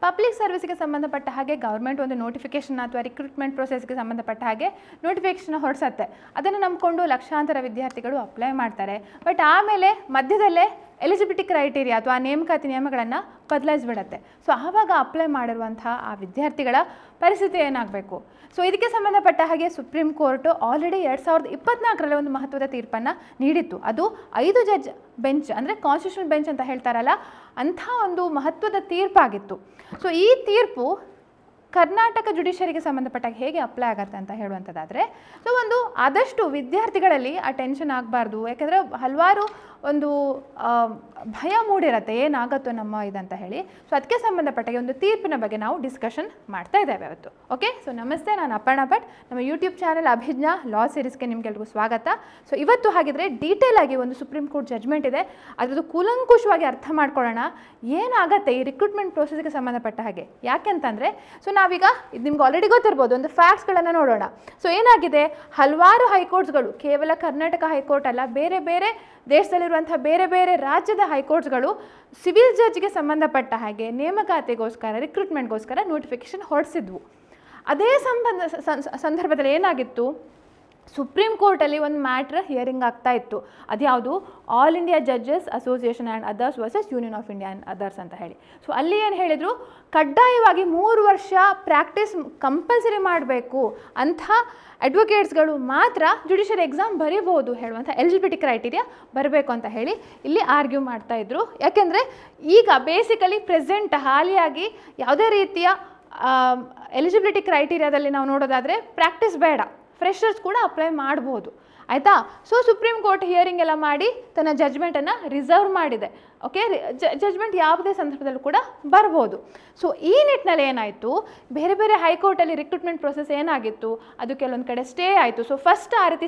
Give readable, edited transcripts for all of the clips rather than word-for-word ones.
Public ಸರ್ವಿಸ್ಗೆ ಸಂಬಂಧಪಟ್ಟ ಹಾಗೆ ಗೌರ್ಮೆಂಟ್ ಒಂದು ನೋಟಿಫಿಕೇಷನ್ ಅಥವಾ ರಿಕ್ರೂಟ್ಮೆಂಟ್ ಪ್ರೊಸೆಸ್ಗೆ ಸಂಬಂಧಪಟ್ಟ ಹಾಗೆ ನೋಟಿಫಿಕೇಷನ್ ಹೊರಡಿಸುತ್ತೆ. ಅದನ್ನು ನಂಬಿಕೊಂಡು ಲಕ್ಷಾಂತರ ವಿದ್ಯಾರ್ಥಿಗಳು ಅಪ್ಲೈ ಮಾಡ್ತಾರೆ. ಬಟ್ ಆಮೇಲೆ ಮಧ್ಯದಲ್ಲೇ ಎಲಿಜಿಬಿಲಿಟಿ ಕ್ರೈಟೀರಿಯಾ ಅಥವಾ ನೇಮಕಾತಿ ನಿಯಮಗಳನ್ನು ಬದಲಾಯಿಸಿಬಿಡುತ್ತೆ. ಸೊ ಆವಾಗ ಅಪ್ಲೈ ಮಾಡಿರುವಂಥ ಆ ವಿದ್ಯಾರ್ಥಿಗಳ ಪರಿಸ್ಥಿತಿ ಏನಾಗಬೇಕು? ಸೊ ಇದಕ್ಕೆ ಸಂಬಂಧಪಟ್ಟ ಹಾಗೆ ಸುಪ್ರೀಂ ಕೋರ್ಟು ಆಲ್ರೆಡಿ 2024ರಲ್ಲಿ ಒಂದು ಮಹತ್ವದ ತೀರ್ಪನ್ನು ನೀಡಿತ್ತು. ಅದು 5 ಜಡ್ಜ್ ಬೆಂಚ್ ಅಂದರೆ ಕಾನ್ಸ್ಟಿಟ್ಯೂಷನಲ್ ಬೆಂಚ್ ಅಂತ ಹೇಳ್ತಾರಲ್ಲ, ಅಂಥ ಒಂದು ಮಹತ್ವದ ತೀರ್ಪಾಗಿತ್ತು. ಸೊ ಈ ತೀರ್ಪು ಕರ್ನಾಟಕ ಜುಡಿಷರಿಗೆ ಸಂಬಂಧಪಟ್ಟಾಗ ಹೇಗೆ ಅಪ್ಲೈ ಆಗುತ್ತೆ ಅಂತ ಹೇಳುವಂಥದ್ದಾದರೆ, ಸೊ ಒಂದು ಆದಷ್ಟು ವಿದ್ಯಾರ್ಥಿಗಳಲ್ಲಿ ಆ ಟೆನ್ಷನ್ ಆಗಬಾರ್ದು. ಯಾಕೆಂದರೆ ಹಲವಾರು ಒಂದು ಭಯ ಮೂಡಿರುತ್ತೆ, ಏನಾಗುತ್ತೋ ನಮ್ಮ ಇದಂತ ಹೇಳಿ. ಸೊ ಅದಕ್ಕೆ ಸಂಬಂಧಪಟ್ಟಾಗೆ ಒಂದು ತೀರ್ಪಿನ ಬಗ್ಗೆ ನಾವು ಡಿಸ್ಕಷನ್ ಮಾಡ್ತಾ ಇದ್ದೇವೆ ಇವತ್ತು. ಓಕೆ, ಸೊ ನಮಸ್ತೆ, ನಾನು ಅಪರ್ಣಾ ಭಟ್. ನಮ್ಮ ಯೂಟ್ಯೂಬ್ ಚಾನಲ್ ಅಭಿಜ್ಞಾ ಲಾ ಸೀರೀಸ್ಗೆ ನಿಮಗೆಲ್ರಿಗೂ ಸ್ವಾಗತ. ಸೊ ಇವತ್ತು ಹಾಗಿದ್ರೆ ಡೀಟೇಲ್ ಆಗಿ ಒಂದು ಸುಪ್ರೀಂ ಕೋರ್ಟ್ ಜಡ್ಜ್ಮೆಂಟ್ ಇದೆ, ಅದರದ್ದು ಕೂಲಂಕುಷವಾಗಿ ಅರ್ಥ ಮಾಡ್ಕೊಳ್ಳೋಣ ಏನಾಗುತ್ತೆ ಈ ರಿಕ್ರೂಟ್ಮೆಂಟ್ ಪ್ರೋಸೆಸ್ಗೆ ಸಂಬಂಧಪಟ್ಟ ಹಾಗೆ. ಯಾಕೆಂತಂದರೆ, ಸೊ ನಾವೀಗ ಇದು ನಿಮ್ಗೆ ಆಲ್ರೆಡಿ ಗೊತ್ತಿರ್ಬೋದು, ಒಂದು ಫ್ಯಾಕ್ಟ್ಸ್ಗಳನ್ನು ನೋಡೋಣ. ಸೊ ಏನಾಗಿದೆ, ಹಲವಾರು ಹೈಕೋರ್ಟ್ಸ್ಗಳು, ಕೇವಲ ಕರ್ನಾಟಕ ಹೈಕೋರ್ಟ್ ಅಲ್ಲ, ಬೇರೆ ಬೇರೆ ದೇಶದಲ್ಲಿರುವಂಥ ಬೇರೆ ಬೇರೆ ರಾಜ್ಯದ ಹೈಕೋರ್ಟ್ಸ್ಗಳು ಸಿವಿಲ್ ಜಡ್ಜ್ಗೆ ಸಂಬಂಧಪಟ್ಟ ಹಾಗೆ ನೇಮಕಾತಿಗೋಸ್ಕರ ರಿಕ್ರೂಟ್ಮೆಂಟ್ಗೋಸ್ಕರ ನೋಟಿಫಿಕೇಷನ್ ಹೊರಡಿಸಿದ್ವು. ಅದೇ ಸಂದರ್ಭದಲ್ಲಿ ಏನಾಗಿತ್ತು, ಸುಪ್ರೀಂ ಕೋರ್ಟಲ್ಲಿ ಒಂದು ಮ್ಯಾಟ್ರ್ ಹಿಯರಿಂಗ್ ಆಗ್ತಾ ಇತ್ತು. ಅದ್ಯಾವುದು, all India judges association and others versus union of India and others ಅಂತ ಹೇಳಿ. ಸೊ ಅಲ್ಲಿ ಏನು ಹೇಳಿದರು, ಕಡ್ಡಾಯವಾಗಿ 3 ವರ್ಷ ಪ್ರಾಕ್ಟೀಸ್ ಕಂಪಲ್ಸರಿ ಮಾಡಬೇಕು, ಅಂಥ ಅಡ್ವೊಕೇಟ್ಸ್ಗಳು ಮಾತ್ರ ಜುಡಿಷಿಯರಿ ಎಕ್ಸಾಮ್ ಬರೀಬೋದು ಹೇಳುವಂಥ ಎಲಿಜಿಬಿಲಿಟಿ ಕ್ರೈಟೀರಿಯಾ ಬರಬೇಕು ಅಂತ ಹೇಳಿ ಇಲ್ಲಿ ಆರ್ಗ್ಯೂ ಮಾಡ್ತಾಯಿದ್ರು. ಯಾಕೆಂದರೆ ಈಗ ಬೇಸಿಕಲಿ ಪ್ರೆಸೆಂಟ್ ಹಾಲಿಯಾಗಿ ಯಾವುದೇ ರೀತಿಯ ಎಲಿಜಿಬಿಲಿಟಿ ಕ್ರೈಟೀರಿಯಾದಲ್ಲಿ ನಾವು ನೋಡೋದಾದರೆ ಪ್ರಾಕ್ಟೀಸ್ ಬೇಡ, ಫ್ರೆಷರ್ಸ್ ಕೂಡ ಅಪ್ಲೈ ಮಾಡ್ಬೋದು, ಆಯಿತಾ. ಸೊ ಸುಪ್ರೀಂ ಕೋರ್ಟ್ ಹಿಯರಿಂಗ್ ಎಲ್ಲ ಮಾಡಿ ತನ್ನ ಜಡ್ಜ್ಮೆಂಟನ್ನು ರಿಸರ್ವ್ ಮಾಡಿದೆ. ಓಕೆ, ಜಡ್ಜ್ಮೆಂಟ್ ಯಾವುದೇ ಸಂದರ್ಭದಲ್ಲೂ ಕೂಡ ಬರ್ಬೋದು. ಸೊ ಈ ನಿಟ್ಟಿನಲ್ಲಿ ಏನಾಯಿತು, ಬೇರೆ ಬೇರೆ ಹೈಕೋರ್ಟಲ್ಲಿ ರಿಕ್ರೂಟ್ಮೆಂಟ್ ಪ್ರೊಸೆಸ್ ಏನಾಗಿತ್ತು, ಅದು ಕೆಲವೊಂದು ಕಡೆ ಸ್ಟೇ ಆಯಿತು. ಸೊ ಫಸ್ಟ್ ಆ ರೀತಿ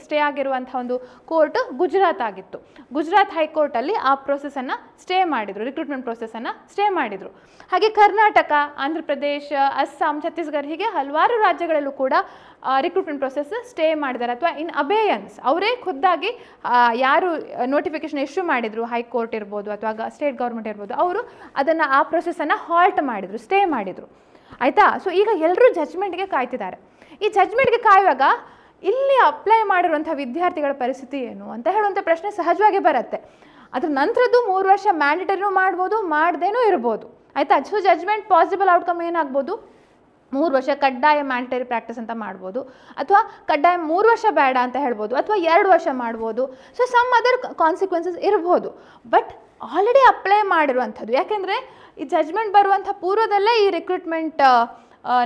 ಸ್ಟೇ ಆಗಿರುವಂಥ ಒಂದು ಕೋರ್ಟ್ ಗುಜರಾತ್ ಆಗಿತ್ತು. ಗುಜರಾತ್ ಹೈಕೋರ್ಟಲ್ಲಿ ಆ ಪ್ರೊಸೆಸನ್ನು ಸ್ಟೇ ಮಾಡಿದರು, ರಿಕ್ರೂಟ್ಮೆಂಟ್ ಪ್ರೊಸೆಸನ್ನು ಸ್ಟೇ ಮಾಡಿದರು. ಹಾಗೆ ಕರ್ನಾಟಕ, ಆಂಧ್ರ ಪ್ರದೇಶ, ಅಸ್ಸಾಂ, ಛತ್ತೀಸ್ಗಢ ಹೀಗೆ ಹಲವಾರು ರಾಜ್ಯಗಳಲ್ಲೂ ಕೂಡ ರಿಕ್ರೂಟ್ಮೆಂಟ್ ಪ್ರೊಸೆಸ್ ಸ್ಟೇ ಮಾಡಿದ್ದಾರೆ, ಅಥವಾ ಇನ್ ಅಬೇಯನ್ಸ್ ಅವರೇ ಖುದ್ದಾಗಿ ಯಾರು ನೋಟಿಫಿಕೇಶನ್ ಇಶ್ಯೂ ಮಾಡಿದರು, ಹೈಕೋರ್ಟ್ ಇರ್ಬೋದು ಅಥವಾ ಸ್ಟೇಟ್ ಗೌರ್ಮೆಂಟ್ ಇರ್ಬೋದು, ಅವರು ಅದನ್ನು ಆ ಪ್ರೊಸೆಸನ್ನು ಹಾಲ್ಟ್ ಮಾಡಿದರು, ಸ್ಟೇ ಮಾಡಿದರು, ಆಯಿತಾ. ಸೊ ಈಗ ಎಲ್ಲರೂ ಜಡ್ಜ್ಮೆಂಟ್ಗೆ ಕಾಯ್ತಿದ್ದಾರೆ. ಈ ಜಡ್ಜ್ಮೆಂಟ್ಗೆ ಕಾಯುವಾಗ ಇಲ್ಲಿ ಅಪ್ಲೈ ಮಾಡಿರುವಂಥ ವಿದ್ಯಾರ್ಥಿಗಳ ಪರಿಸ್ಥಿತಿ ಏನು ಅಂತ ಹೇಳುವಂಥ ಪ್ರಶ್ನೆ ಸಹಜವಾಗಿ ಬರುತ್ತೆ. ಅದ್ರ ನಂತರದ್ದು 3 ವರ್ಷ ಮ್ಯಾಂಡೇಟರಿನೂ ಮಾಡ್ಬೋದು, ಮಾಡದೇನೂ ಇರ್ಬೋದು, ಆಯಿತಾ. ಸೊ ಜಡ್ಜ್ಮೆಂಟ್ ಪಾಸಿಬಲ್ ಔಟ್ಕಮ್ ಏನಾಗ್ಬೋದು, 3 ವರ್ಷ ಕಡ್ಡಾಯ ಮ್ಯಾಂಡೇಟರಿ ಪ್ರಾಕ್ಟೀಸ್ ಅಂತ ಮಾಡ್ಬೋದು, ಅಥವಾ ಕಡ್ಡಾಯ 3 ವರ್ಷ ಬೇಡ ಅಂತ ಹೇಳ್ಬೋದು, ಅಥವಾ 2 ವರ್ಷ ಮಾಡ್ಬೋದು. ಸೊ ಸಮ್ ಅದರ್ ಕಾನ್ಸಿಕ್ವೆನ್ಸಸ್ ಇರ್ಬೋದು. ಬಟ್ ಆಲ್ರೆಡಿ ಅಪ್ಲೈ ಮಾಡಿರುವಂಥದ್ದು, ಯಾಕೆಂದರೆ ಈ ಜಡ್ಜ್ಮೆಂಟ್ ಬರುವಂಥ ಪೂರ್ವದಲ್ಲೇ ಈ ರಿಕ್ರೂಟ್ಮೆಂಟ್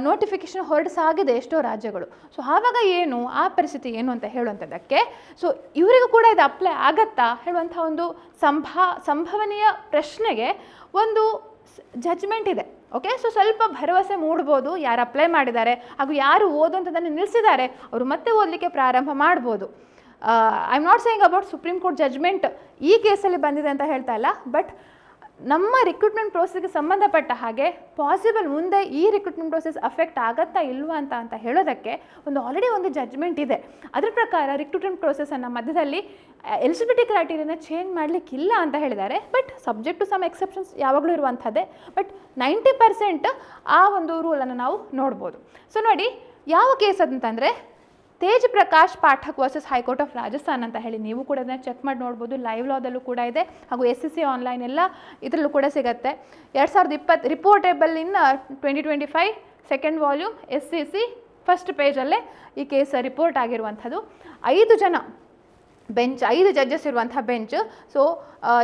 ನೋಟಿಫಿಕೇಷನ್ ಹೊರಡಿಸಾಗಿದೆ ಎಷ್ಟೋ ರಾಜ್ಯಗಳು. ಸೊ ಆವಾಗ ಏನು, ಆ ಪರಿಸ್ಥಿತಿ ಏನು ಅಂತ ಹೇಳುವಂಥದ್ದಕ್ಕೆ, ಸೊ ಇವರಿಗೂ ಕೂಡ ಇದು ಅಪ್ಲೈ ಆಗತ್ತಾ ಹೇಳುವಂಥ ಒಂದು ಸಂಭವನೀಯ ಪ್ರಶ್ನೆಗೆ ಒಂದು ಜಡ್ಜ್ಮೆಂಟ್ ಇದೆ. ಓಕೆ, ಸೊ ಸ್ವಲ್ಪ ಭರವಸೆ ಮೂಡ್ಬೋದು, ಯಾರು ಅಪ್ಲೈ ಮಾಡಿದ್ದಾರೆ ಹಾಗೂ ಯಾರು ಓದುವಂಥದ್ದನ್ನು ನಿಲ್ಲಿಸಿದ್ದಾರೆ ಅವರು ಮತ್ತೆ ಓದಲಿಕ್ಕೆ ಪ್ರಾರಂಭ ಮಾಡ್ಬೋದು. I am not saying about supreme court judgment ಈ ಕೇಸಲ್ಲಿ ಬಂದಿದೆ ಅಂತ ಹೇಳ್ತಾ ಇಲ್ಲ, ಬಟ್ ನಮ್ಮ ರಿಕ್ರೂಟ್ಮೆಂಟ್ ಪ್ರೋಸೆಸ್ಗೆ ಸಂಬಂಧಪಟ್ಟ ಹಾಗೆ ಪಾಸಿಬಲ್ ಮುಂದೆ ಈ ರಿಕ್ರೂಟ್ಮೆಂಟ್ ಪ್ರೋಸೆಸ್ ಅಫೆಕ್ಟ್ ಆಗುತ್ತಾ ಇಲ್ವಾ ಅಂತ ಹೇಳೋದಕ್ಕೆ ಆಲ್ರೆಡಿ ಒಂದು ಜಡ್ಜ್ಮೆಂಟ್ ಇದೆ. ಅದರ ಪ್ರಕಾರ ರಿಕ್ರೂಟ್ಮೆಂಟ್ ಪ್ರೋಸೆಸನ್ನು ಮಧ್ಯದಲ್ಲಿ ಎಲಿಜಿಬಿಲಿಟಿ ಕ್ರೈಟೀರಿಯಾನ ಚೇಂಜ್ ಮಾಡಲಿಕ್ಕಿಲ್ಲ ಅಂತ ಹೇಳಿದ್ದಾರೆ. But subject to some exceptions ಯಾವಾಗಲೂ ಇರುವಂಥದ್ದೇ. ಬಟ್ 90% ಆ ಒಂದು ರೂಲನ್ನು ನಾವು ನೋಡ್ಬೋದು. ಸೊ ನೋಡಿ, ಯಾವ ಕೇಸ್ ಅಂತಂದರೆ Tej Prakash Pathak versus high court of Rajasthan ಅಂತ ಹೇಳಿ, ನೀವು ಕೂಡ ಅದನ್ನು ಚೆಕ್ ಮಾಡಿ ನೋಡ್ಬೋದು. ಲೈವ್ ಲಾದಲ್ಲೂ ಕೂಡ ಇದೆ, ಹಾಗೂ SSC ಆನ್ಲೈನ್ ಎಲ್ಲ ಇದರಲ್ಲೂ ಕೂಡ ಸಿಗುತ್ತೆ. 2020 reportable in 2025 second volume SCC first ಪೇಜಲ್ಲೇ ಈ ಕೇಸ್ ರಿಪೋರ್ಟ್ ಆಗಿರುವಂಥದ್ದು. 5 ಜನ ಬೆಂಚ್, 5 ಜಡ್ಜಸ್ ಇರುವಂಥ bench. So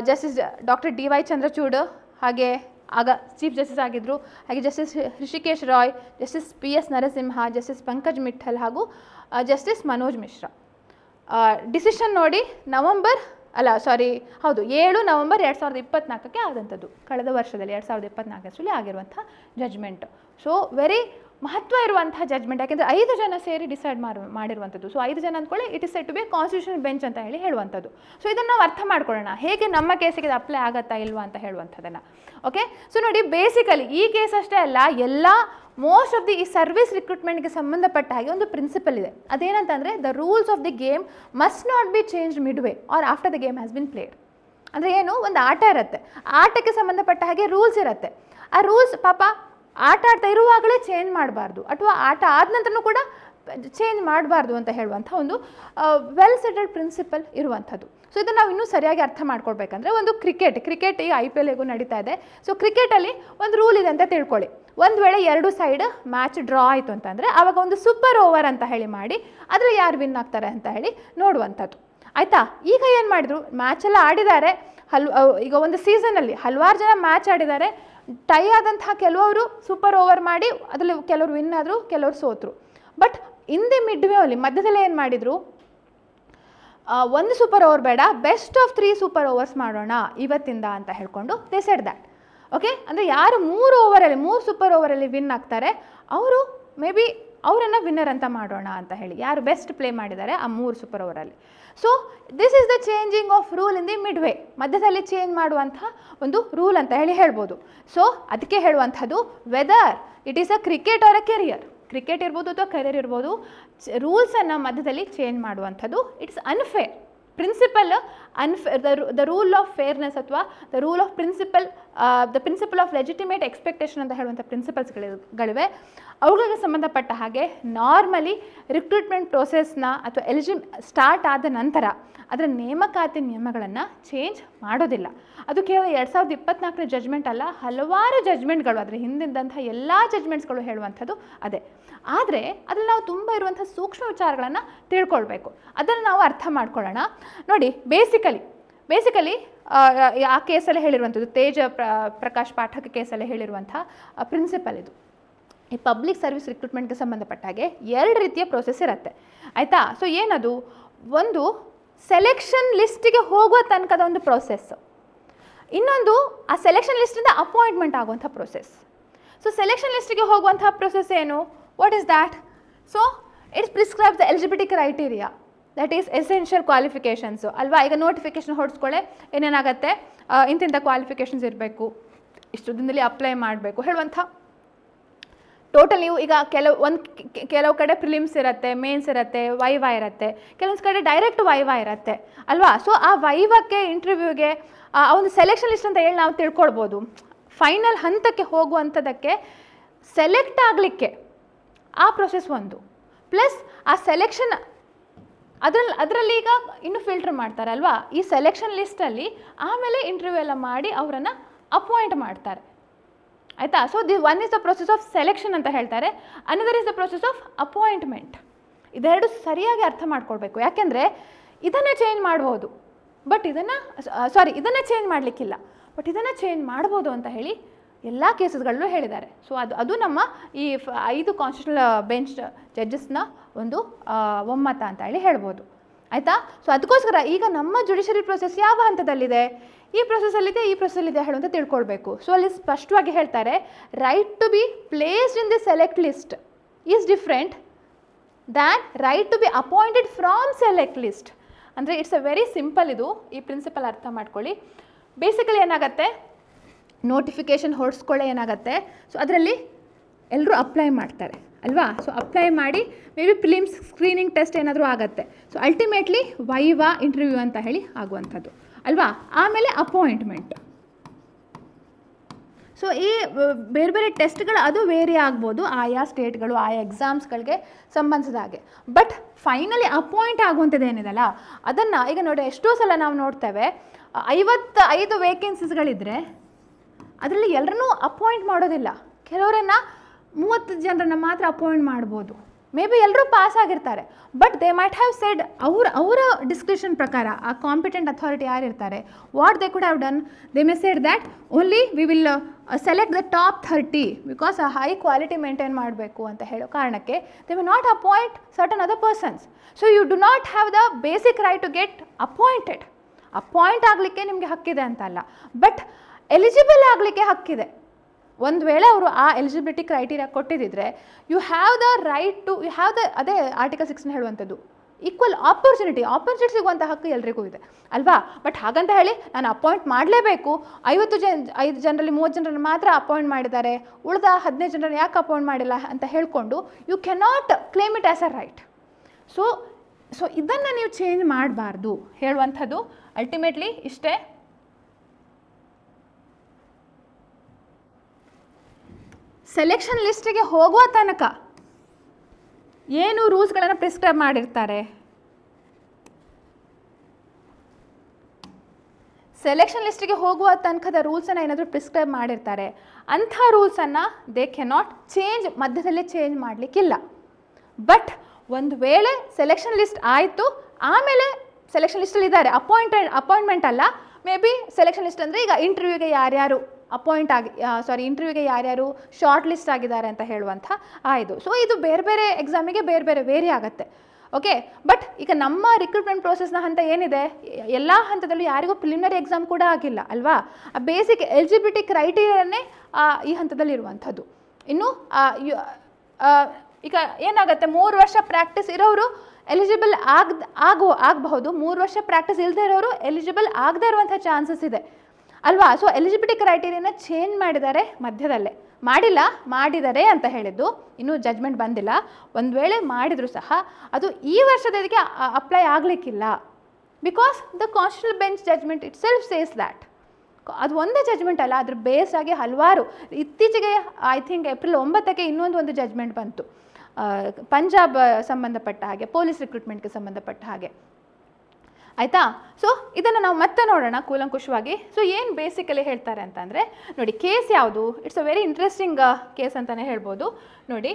justice doctor DY Chandrachud, ಹಾಗೆ ಆಗ ಚೀಫ್ ಜಸ್ಟಿಸ್ ಆಗಿದ್ದರು, ಹಾಗೆ justice Hrishikesh Roy, justice PS Narasimha, justice Pankaj Mithal ಹಾಗೂ ಜಸ್ಟಿಸ್ ಮನೋಜ್ ಮಿಶ್ರಾ. ಡಿಸಿಷನ್ ನೋಡಿ 7 ನವಂಬರ್ 2024 ಆದಂಥದ್ದು, ಕಳೆದ ವರ್ಷದಲ್ಲಿ 2024 ಆಗಿರುವಂಥ ಜಡ್ಜ್ಮೆಂಟ್. ಸೊ ವೆರಿ ಮಹತ್ವ ಇರುವಂಥ ಜಡ್ಜ್ಮೆಂಟ್, ಯಾಕೆಂದರೆ 5 ಜನ ಸೇರಿ ಡಿಸೈಡ್ ಮಾಡಿರುವಂಥದ್ದು. ಸೊ 5 ಜನ ಅಂದ್ಕೊಳ್ಳಿ, it is set to be constitutional bench ಅಂತ ಹೇಳುವಂಥದ್ದು. ಸೊ ಇದನ್ನು ನಾವು ಅರ್ಥ ಮಾಡ್ಕೊಳ್ಳೋಣ, ಹೇಗೆ ನಮ್ಮ ಕೇಸಿಗೆ ಇದು ಅಪ್ಲೈ ಆಗುತ್ತಾ ಇಲ್ವಾ ಅಂತ ಹೇಳುವಂಥದ್ದನ್ನು. ಓಕೆ, ಸೊ ನೋಡಿ, ಬೇಸಿಕಲಿ ಈ ಕೇಸ್ ಅಷ್ಟೇ ಅಲ್ಲ, ಎಲ್ಲ ಮೋಸ್ಟ್ ಆಫ್ ದಿ ಈ ಸರ್ವಿಸ್ ರಿಕ್ರೂಟ್ಮೆಂಟ್ಗೆ ಸಂಬಂಧಪಟ್ಟ ಹಾಗೆ ಒಂದು ಪ್ರಿನ್ಸಿಪಲ್ ಇದೆ. ಅದೇನಂತಂದರೆ, the rules of the game must not be change mid way or after the game has been played. ಅಂದರೆ ಏನು, ಒಂದು ಆಟ ಇರುತ್ತೆ, ಆಟಕ್ಕೆ ಸಂಬಂಧಪಟ್ಟ ಹಾಗೆ ರೂಲ್ಸ್ ಇರುತ್ತೆ. ಆ ರೂಲ್ಸ್ ಪಾಪ ಆಟ ಆಡ್ತಾ ಇರುವಾಗಲೇ ಚೇಂಜ್ ಮಾಡಬಾರ್ದು, ಅಥವಾ ಆಟ ಆದ ನಂತರನೂ ಕೂಡ ಚೇಂಜ್ ಮಾಡಬಾರ್ದು ಅಂತ ಹೇಳುವಂಥ ಒಂದು ವೆಲ್ ಸೆಟಲ್ಡ್ ಪ್ರಿನ್ಸಿಪಲ್ ಇರುವಂಥದ್ದು. ಸೊ ಇದನ್ನು ನಾವು ಇನ್ನೂ ಸರಿಯಾಗಿ ಅರ್ಥ ಮಾಡ್ಕೊಳ್ಬೇಕಂದ್ರೆ, ಒಂದು ಕ್ರಿಕೆಟ್ ಈಗ IPL ಹೇಗೂ ನಡೀತಾ ಇದೆ. ಸೊ ಕ್ರಿಕೆಟಲ್ಲಿ ಒಂದು ರೂಲ್ ಇದೆ ಅಂತ ತಿಳ್ಕೊಳ್ಳಿ. ಒಂದು ವೇಳೆ 2 ಸೈಡ್ ಮ್ಯಾಚ್ ಡ್ರಾ ಆಯಿತು ಅಂತಂದರೆ ಆವಾಗ ಒಂದು ಸೂಪರ್ ಓವರ್ ಅಂತ ಹೇಳಿ ಮಾಡಿ ಅದರಲ್ಲಿ ಯಾರು ವಿನ್ ಆಗ್ತಾರೆ ಅಂತ ಹೇಳಿ ನೋಡುವಂಥದ್ದು. ಆಯಿತಾ? ಈಗ ಏನು ಮಾಡಿದ್ರು, ಮ್ಯಾಚೆಲ್ಲ ಆಡಿದ್ದಾರೆ, ಈಗ ಒಂದು ಸೀಸನಲ್ಲಿ ಹಲವಾರು ಜನ ಮ್ಯಾಚ್ ಆಡಿದ್ದಾರೆ, ಟೈ ಆದಂತಹ ಕೆಲವರು ಸೂಪರ್ ಓವರ್ ಮಾಡಿ ಅದರಲ್ಲಿ ಕೆಲವರು ವಿನ್ ಆದರು, ಕೆಲವರು ಸೋತರು. ಬಟ್ ಇನ್ ದಿ ಮಿಡ್ ವೇಯಲ್ಲಿ ಮಧ್ಯದಲ್ಲಿ ಏನು ಮಾಡಿದರು, ಒಂದು ಸೂಪರ್ ಓವರ್ ಬೇಡ, ಬೆಸ್ಟ್ ಆಫ್ 3 ಸೂಪರ್ ಓವರ್ಸ್ ಮಾಡೋಣ ಇವತ್ತಿಂದ ಅಂತ ಹೇಳ್ಕೊಂಡು ದೇ ಸೆಡ್ ದ್ಯಾಟ್. ಓಕೆ, ಅಂದರೆ ಯಾರು 3 ಸೂಪರ್ ಓವರಲ್ಲಿ ವಿನ್ ಆಗ್ತಾರೆ ಅವರು ಮೇ ಬಿ ಅವರನ್ನು ವಿನ್ನರ್ ಅಂತ ಮಾಡೋಣ ಅಂತ ಹೇಳಿ, ಯಾರು ಬೆಸ್ಟ್ ಪ್ಲೇ ಮಾಡಿದ್ದಾರೆ ಆ 3 ಸೂಪರ್ ಓವರಲ್ಲಿ. So this is the changing of rule in the mid way, ಮಧ್ಯದಲ್ಲಿ ಚೇಂಜ್ ಮಾಡುವಂಥ ಒಂದು ರೂಲ್ ಅಂತ ಹೇಳಿ ಹೇಳ್ಬೋದು. ಸೊ ಅದಕ್ಕೆ ಹೇಳುವಂಥದ್ದು, whether it is a cricket or a career, cricket ಇರ್ಬೋದು ಅಥವಾ ಕೆರಿಯರ್ ಇರ್ಬೋದು, ರೂಲ್ಸನ್ನು ಮಧ್ಯದಲ್ಲಿ ಚೇಂಜ್ ಮಾಡುವಂಥದ್ದು it's unfair. Principle the rule of fairness ಅಥವಾ the rule of the principle of legitimate expectation ಅಂತ ಹೇಳುವಂಥ ಪ್ರಿನ್ಸಿಪಲ್ಸ್ಗಳಿವೆ. ಅವುಗಳಿಗೆ ಸಂಬಂಧಪಟ್ಟ ಹಾಗೆ ನಾರ್ಮಲಿ ರಿಕ್ರೂಟ್ಮೆಂಟ್ ಪ್ರೋಸೆಸ್ನ ಅಥವಾ ಸ್ಟಾರ್ಟ್ ಆದ ನಂತರ ಅದರ ನೇಮಕಾತಿ ನಿಯಮಗಳನ್ನು ಚೇಂಜ್ ಮಾಡೋದಿಲ್ಲ. ಅದು ಕೇವಲ 2024ರ ಜಜ್ಮೆಂಟ್ ಅಲ್ಲ, ಹಲವಾರು ಜಜ್ಮೆಂಟ್ಗಳು, ಅದರ ಹಿಂದಿದ್ದಂಥ ಎಲ್ಲ ಜಜ್ಮೆಂಟ್ಸ್ಗಳು ಹೇಳುವಂಥದ್ದು ಅದೇ. ಆದರೆ ಅದರಲ್ಲಿ ನಾವು ತುಂಬ ಇರುವಂಥ ಸೂಕ್ಷ್ಮ ವಿಚಾರಗಳನ್ನು ತಿಳ್ಕೊಳ್ಬೇಕು, ಅದನ್ನು ನಾವು ಅರ್ಥ ಮಾಡ್ಕೊಳ್ಳೋಣ. ನೋಡಿ, ಬೇಸಿಕಲಿ ಆ ಕೇಸಲ್ಲಿ ಹೇಳಿರುವಂಥದ್ದು, ಪ್ರಕಾಶ್ ಪಾಠಕ್ ಕೇಸಲ್ಲಿ ಹೇಳಿರುವಂಥ ಪ್ರಿನ್ಸಿಪಲ್ ಇದು. ಈ ಪಬ್ಲಿಕ್ ಸರ್ವಿಸ್ ರಿಕ್ರೂಟ್ಮೆಂಟ್ಗೆ ಸಂಬಂಧಪಟ್ಟ ಹಾಗೆ 2 ರೀತಿಯ ಪ್ರೋಸೆಸ್ ಇರುತ್ತೆ. ಆಯಿತಾ? ಸೊ ಏನದು, ಒಂದು ಸೆಲೆಕ್ಷನ್ ಲಿಸ್ಟಿಗೆ ಹೋಗುವ ತನಕದ ಒಂದು ಪ್ರೋಸೆಸ್, ಇನ್ನೊಂದು ಆ ಸೆಲೆಕ್ಷನ್ ಲಿಸ್ಟಿಂದ ಅಪಾಯಿಂಟ್ಮೆಂಟ್ ಆಗುವಂಥ ಪ್ರೋಸೆಸ್. ಸೊ ಸೆಲೆಕ್ಷನ್ ಲಿಸ್ಟಿಗೆ ಹೋಗುವಂಥ ಪ್ರೋಸೆಸ್ ಏನು, what is that? So it's prescribes the eligibility criteria, that is essential qualifications ಅಲ್ವಾ. ಈಗ ನೋಟಿಫಿಕೇಷನ್ ಹೊಡ್ಸ್ಕೊಳ್ಳೆ ಏನೇನಾಗುತ್ತೆ, ಇಂತಿಂಥ ಕ್ವಾಲಿಫಿಕೇಷನ್ಸ್ ಇರಬೇಕು, ಇಷ್ಟು ದಿನದಲ್ಲಿ ಅಪ್ಲೈ ಮಾಡಬೇಕು ಹೇಳುವಂಥ ಟೋಟಲ್. ನೀವು ಈಗ ಕೆಲವು ಕಡೆ ಪ್ರಿಲಿಮ್ಸ್ ಇರುತ್ತೆ, ಮೇನ್ಸ್ ಇರುತ್ತೆ, ವೈವಾ ಇರುತ್ತೆ, ಕೆಲವೊಂದು ಕಡೆ ಡೈರೆಕ್ಟ್ ವೈವಾ ಇರುತ್ತೆ ಅಲ್ವಾ. ಸೊ ಆ ವೈವಕ್ಕೆ, ಇಂಟರ್ವ್ಯೂಗೆ, ಆ ಒಂದು ಸೆಲೆಕ್ಷನ್ ಲಿಸ್ಟ್ ಅಂತ ಹೇಳಿ ನಾವು ತಿಳ್ಕೊಳ್ಬೋದು. ಫೈನಲ್ ಹಂತಕ್ಕೆ ಹೋಗುವಂಥದ್ದಕ್ಕೆ ಸೆಲೆಕ್ಟ್ ಆಗಲಿಕ್ಕೆ ಆ ಪ್ರೊಸೆಸ್ ಒಂದು, ಪ್ಲಸ್ ಆ ಸೆಲೆಕ್ಷನ್ ಅದರಲ್ಲಿ ಈಗ ಇನ್ನೂ ಫಿಲ್ಟರ್ ಮಾಡ್ತಾರೆ ಅಲ್ವಾ, ಈ ಸೆಲೆಕ್ಷನ್ ಲಿಸ್ಟಲ್ಲಿ ಆಮೇಲೆ ಇಂಟರ್ವ್ಯೂ ಎಲ್ಲ ಮಾಡಿ ಅವರನ್ನು ಅಪಾಯಿಂಟ್ ಮಾಡ್ತಾರೆ. ಆಯಿತಾ? So one is the process of selection ಅಂತ ಹೇಳ್ತಾರೆ, another is the process of appointment. ಇದೆರಡು ಸರಿಯಾಗಿ ಅರ್ಥ ಮಾಡ್ಕೊಳ್ಬೇಕು. ಯಾಕೆಂದರೆ ಇದನ್ನು ಚೇಂಜ್ ಮಾಡ್ಬೋದು, ಬಟ್ ಇದನ್ನು ಚೇಂಜ್ ಮಾಡಲಿಕ್ಕಿಲ್ಲ, ಬಟ್ ಇದನ್ನು ಚೇಂಜ್ ಮಾಡ್ಬೋದು ಅಂತ ಹೇಳಿ ಎಲ್ಲ ಕೇಸಸ್ಗಳಲ್ಲೂ ಹೇಳಿದ್ದಾರೆ. ಸೊ ಅದು ನಮ್ಮ ಈ 5 ಕಾನ್ಸ್ಟಿಟ್ಯೂಷನಲ್ ಬೆಂಚ್ ಜಡ್ಜಸ್ನ ಒಂದು ಒಮ್ಮತ ಅಂತ ಹೇಳಿ ಹೇಳ್ಬೋದು. ಆಯಿತಾ? ಸೊ ಅದಕ್ಕೋಸ್ಕರ ಈಗ ನಮ್ಮ ಜುಡಿಷರಿ ಪ್ರೊಸೆಸ್ ಯಾವ ಹಂತದಲ್ಲಿದೆ, ಈ ಪ್ರೊಸೆಸಲ್ಲಿದೆ, ಈ ಪ್ರೊಸೆಸಲ್ಲಿದೆ ಹೇಳುವಂತ ತಿಳ್ಕೊಳ್ಬೇಕು. ಸೊ ಅಲ್ಲಿ ಸ್ಪಷ್ಟವಾಗಿ ಹೇಳ್ತಾರೆ, right to be placed in the select list is different than right to be appointed from select list. ಅಂದರೆ ಇಟ್ಸ್ ಅ ವೆರಿ ಸಿಂಪಲ್, ಇದು ಈ ಪ್ರಿನ್ಸಿಪಲ್ ಅರ್ಥ ಮಾಡ್ಕೊಳ್ಳಿ. ಬೇಸಿಕಲಿ ಏನಾಗುತ್ತೆ, ನೋಟಿಫಿಕೇಷನ್ ಹೊಡ್ಸ್ಕೊಳ್ಳೆ ಏನಾಗುತ್ತೆ, ಸೊ ಅದರಲ್ಲಿ ಎಲ್ಲರೂ ಅಪ್ಲೈ ಮಾಡ್ತಾರೆ ಅಲ್ವಾ. ಸೊ ಅಪ್ಲೈ ಮಾಡಿ may be prelims screening test ಏನಾದರೂ ಆಗುತ್ತೆ. ಸೊ ಅಲ್ಟಿಮೇಟ್ಲಿ ವೈವಾ ಇಂಟರ್ವ್ಯೂ ಅಂತ ಹೇಳಿ ಆಗುವಂಥದ್ದು ಅಲ್ವಾ. ಆಮೇಲೆ ಅಪಾಯಿಂಟ್ಮೆಂಟ್. ಸೊ ಈ ಬೇರೆ ಬೇರೆ ಟೆಸ್ಟ್ಗಳು ಅದು ವೇರಿ ಆಗ್ಬೋದು ಆಯಾ ಸ್ಟೇಟ್ಗಳು, ಆಯಾ ಎಕ್ಸಾಮ್ಸ್ಗಳಿಗೆ ಸಂಬಂಧಿಸಿದ ಹಾಗೆ. ಬಟ್ ಫೈನಲಿ ಅಪಾಯಿಂಟ್ ಆಗುವಂಥದ್ದು ಏನಿದೆಲ್ಲ ಅದನ್ನು ಈಗ ನೋಡಿ, ಎಷ್ಟೋ ಸಲ ನಾವು ನೋಡ್ತೇವೆ, 55 ವೇಕೆನ್ಸೀಸ್ಗಳಿದ್ದರೆ ಅದರಲ್ಲಿ ಎಲ್ಲರನ್ನೂ ಅಪಾಯಿಂಟ್ ಮಾಡೋದಿಲ್ಲ, ಕೆಲವರನ್ನು 30 ಜನರನ್ನು ಮಾತ್ರ ಅಪಾಯಿಂಟ್ ಮಾಡ್ಬೋದು. ಮೇ ಬಿ ಎಲ್ಲರೂ ಪಾಸ್ ಆಗಿರ್ತಾರೆ, but they might have said ಅವರ ಡಿಸ್ಕ್ರಿಪ್ಷನ್ ಪ್ರಕಾರ ಆ ಕಾಂಪಿಟೆಂಟ್ ಅಥಾರಿಟಿ ಯಾರಿರ್ತಾರೆ, what they could have done, they may said that only we will select the top 30 because ಆ ಹೈ ಕ್ವಾಲಿಟಿ ಮೇಂಟೈನ್ ಮಾಡಬೇಕು ಅಂತ ಹೇಳೋ ಕಾರಣಕ್ಕೆ they will not appoint certain other persons. So you do not have the basic right to get appointed. Appoint ಆಗಲಿಕ್ಕೆ ನಿಮಗೆ ಹಕ್ಕಿದೆ ಅಂತ ಅಲ್ಲ, ಬಟ್ ಎಲಿಜಿಬಲ್ ಆಗಲಿಕ್ಕೆ ಹಕ್ಕಿದೆ. ಒಂದು ವೇಳೆ ಅವರು ಆ ಎಲಿಜಿಬಿಲಿಟಿ ಕ್ರೈಟೀರಿಯಾ ಕೊಟ್ಟಿದ್ದರೆ you have the right to ಅದೇ ಆರ್ಟಿಕಲ್ 6 ಹೇಳುವಂಥದ್ದು, ಈಕ್ವಲ್ ಆಪರ್ಚುನಿಟಿ ಸಿಗುವಂಥ ಹಕ್ಕು ಎಲ್ರಿಗೂ ಇದೆ ಅಲ್ವಾ. ಬಟ್ ಹಾಗಂತ ಹೇಳಿ ನಾನು ಅಪಾಯಿಂಟ್ ಮಾಡಲೇಬೇಕು, 5 ಜನರಲ್ಲಿ 30 ಜನರನ್ನು ಮಾತ್ರ ಅಪಾಯಿಂಟ್ ಮಾಡಿದ್ದಾರೆ, ಉಳಿದ 15 ಜನರನ್ನು ಯಾಕೆ ಅಪಾಯಿಂಟ್ ಮಾಡಿಲ್ಲ ಅಂತ ಹೇಳಿಕೊಂಡು you cannot claim it as a right. So ಇದನ್ನು ನೀವು ಚೇಂಜ್ ಮಾಡಬಾರ್ದು ಹೇಳುವಂಥದ್ದು ಅಲ್ಟಿಮೇಟ್ಲಿ ಇಷ್ಟೇ. ಸೆಲೆಕ್ಷನ್ ಲಿಸ್ಟಿಗೆ ಹೋಗುವ ತನಕ ಏನು ರೂಲ್ಸ್ಗಳನ್ನು ಪ್ರಿಸ್ಕ್ರೈಬ್ ಮಾಡಿರ್ತಾರೆ, ಸೆಲೆಕ್ಷನ್ ಲಿಸ್ಟಿಗೆ ಹೋಗುವ ತನಕದ ರೂಲ್ಸನ್ನು ಏನಾದರೂ ಪ್ರಿಸ್ಕ್ರೈಬ್ ಮಾಡಿರ್ತಾರೆ, ಅಂಥ ರೂಲ್ಸನ್ನು ದೇ ಕೆನಾಟ್ ಚೇಂಜ್, ಮಧ್ಯದಲ್ಲಿ ಚೇಂಜ್ ಮಾಡಲಿಕ್ಕಿಲ್ಲ. ಬಟ್ ಒಂದು ವೇಳೆ ಸೆಲೆಕ್ಷನ್ ಲಿಸ್ಟ್ ಆಯಿತು, ಆಮೇಲೆ ಸೆಲೆಕ್ಷನ್ ಲಿಸ್ಟಲ್ಲಿ ಇದ್ದಾರೆ, ಅಪಾಯಿಂಟ್ಮೆಂಟ್ ಅಲ್ಲ, ಮೇ ಬಿ ಸೆಲೆಕ್ಷನ್ ಲಿಸ್ಟ್ ಅಂದರೆ ಈಗ ಇಂಟರ್ವ್ಯೂಗೆ ಯಾರ್ಯಾರು ಇಂಟರ್ವ್ಯೂಗೆ ಯಾರ್ಯಾರು ಶಾರ್ಟ್ ಲಿಸ್ಟ್ ಆಗಿದ್ದಾರೆ ಅಂತ ಹೇಳುವಂಥ ಇದು. ಸೊ ಇದು ಬೇರೆ ಬೇರೆ ಎಕ್ಸಾಮಿಗೆ ಬೇರೆ ಬೇರೆ ವೇರಿ ಆಗುತ್ತೆ. ಓಕೆ, ಬಟ್ ಈಗ ನಮ್ಮ ರಿಕ್ರೂಟ್ಮೆಂಟ್ ಪ್ರೋಸೆಸ್ನ ಹಂತ ಏನಿದೆ, ಎಲ್ಲ ಹಂತದಲ್ಲೂ ಯಾರಿಗೂ ಪ್ರಿಲಿಮಿನರಿ ಎಕ್ಸಾಮ್ ಕೂಡ ಆಗಿಲ್ಲ ಅಲ್ವಾ. ಬೇಸಿಕ್ ಎಲಿಜಿಬಿಲಿಟಿ ಕ್ರೈಟೀರಿಯಾನೇ ಈ ಹಂತದಲ್ಲಿ ಇರುವಂಥದ್ದು. ಇನ್ನು ಈಗ ಏನಾಗುತ್ತೆ, 3 ವರ್ಷ ಪ್ರಾಕ್ಟೀಸ್ ಇರೋರು ಎಲಿಜಿಬಲ್ ಆಗಬಹುದು, 3 ವರ್ಷ ಪ್ರಾಕ್ಟೀಸ್ ಇಲ್ಲದೆ ಇರೋರು ಎಲಿಜಿಬಲ್ ಆಗದೇ ಇರುವಂಥ ಚಾನ್ಸಸ್ ಇದೆ ಅಲ್ವಾ. ಸೊ ಎಲಿಜಿಬಿಲಿಟಿ ಕ್ರೈಟೀರಿಯಾನ ಚೇಂಜ್ ಮಾಡಿದ್ದಾರೆ ಮಧ್ಯದಲ್ಲೇ, ಮಾಡಿದ್ದಾರೆ ಅಂತ ಹೇಳಿದ್ದು, ಇನ್ನೂ ಜಡ್ಜ್ಮೆಂಟ್ ಬಂದಿಲ್ಲ. ಒಂದು ವೇಳೆ ಮಾಡಿದರೂ ಸಹ ಅದು ಈ ವರ್ಷದವರೆಗೆ ಅಪ್ಲೈ ಆಗಲಿಕ್ಕಿಲ್ಲ. Because the constitutional bench judgment itself says that. ಅದು ಒಂದೇ ಜಡ್ಜ್ಮೆಂಟ್ ಅಲ್ಲ, ಅದ್ರ ಬೇಸ್ ಆಗಿ ಹಲವಾರು, ಇತ್ತೀಚೆಗೆ ಐ ಥಿಂಕ್ ಏಪ್ರಿಲ್ 9ಕ್ಕೆ ಇನ್ನೊಂದು ಜಡ್ಜ್ಮೆಂಟ್ ಬಂತು, ಪಂಜಾಬ್ ಸಂಬಂಧಪಟ್ಟ ಹಾಗೆ, ಪೊಲೀಸ್ ರಿಕ್ರೂಟ್ಮೆಂಟ್ಗೆ ಸಂಬಂಧಪಟ್ಟ ಹಾಗೆ, ಆಯಿತಾ. ಸೊ ಇದನ್ನು ನಾವು ಮತ್ತೆ ನೋಡೋಣ ಕೂಲಂಕುಷವಾಗಿ. ಸೊ ಏನು ಬೇಸಿಕಲಿ ಹೇಳ್ತಾರೆ ಅಂತಂದರೆ, ನೋಡಿ ಕೇಸ್ ಯಾವುದು, it's a very interesting case ಅಂತಲೇ ಹೇಳ್ಬೋದು. ನೋಡಿ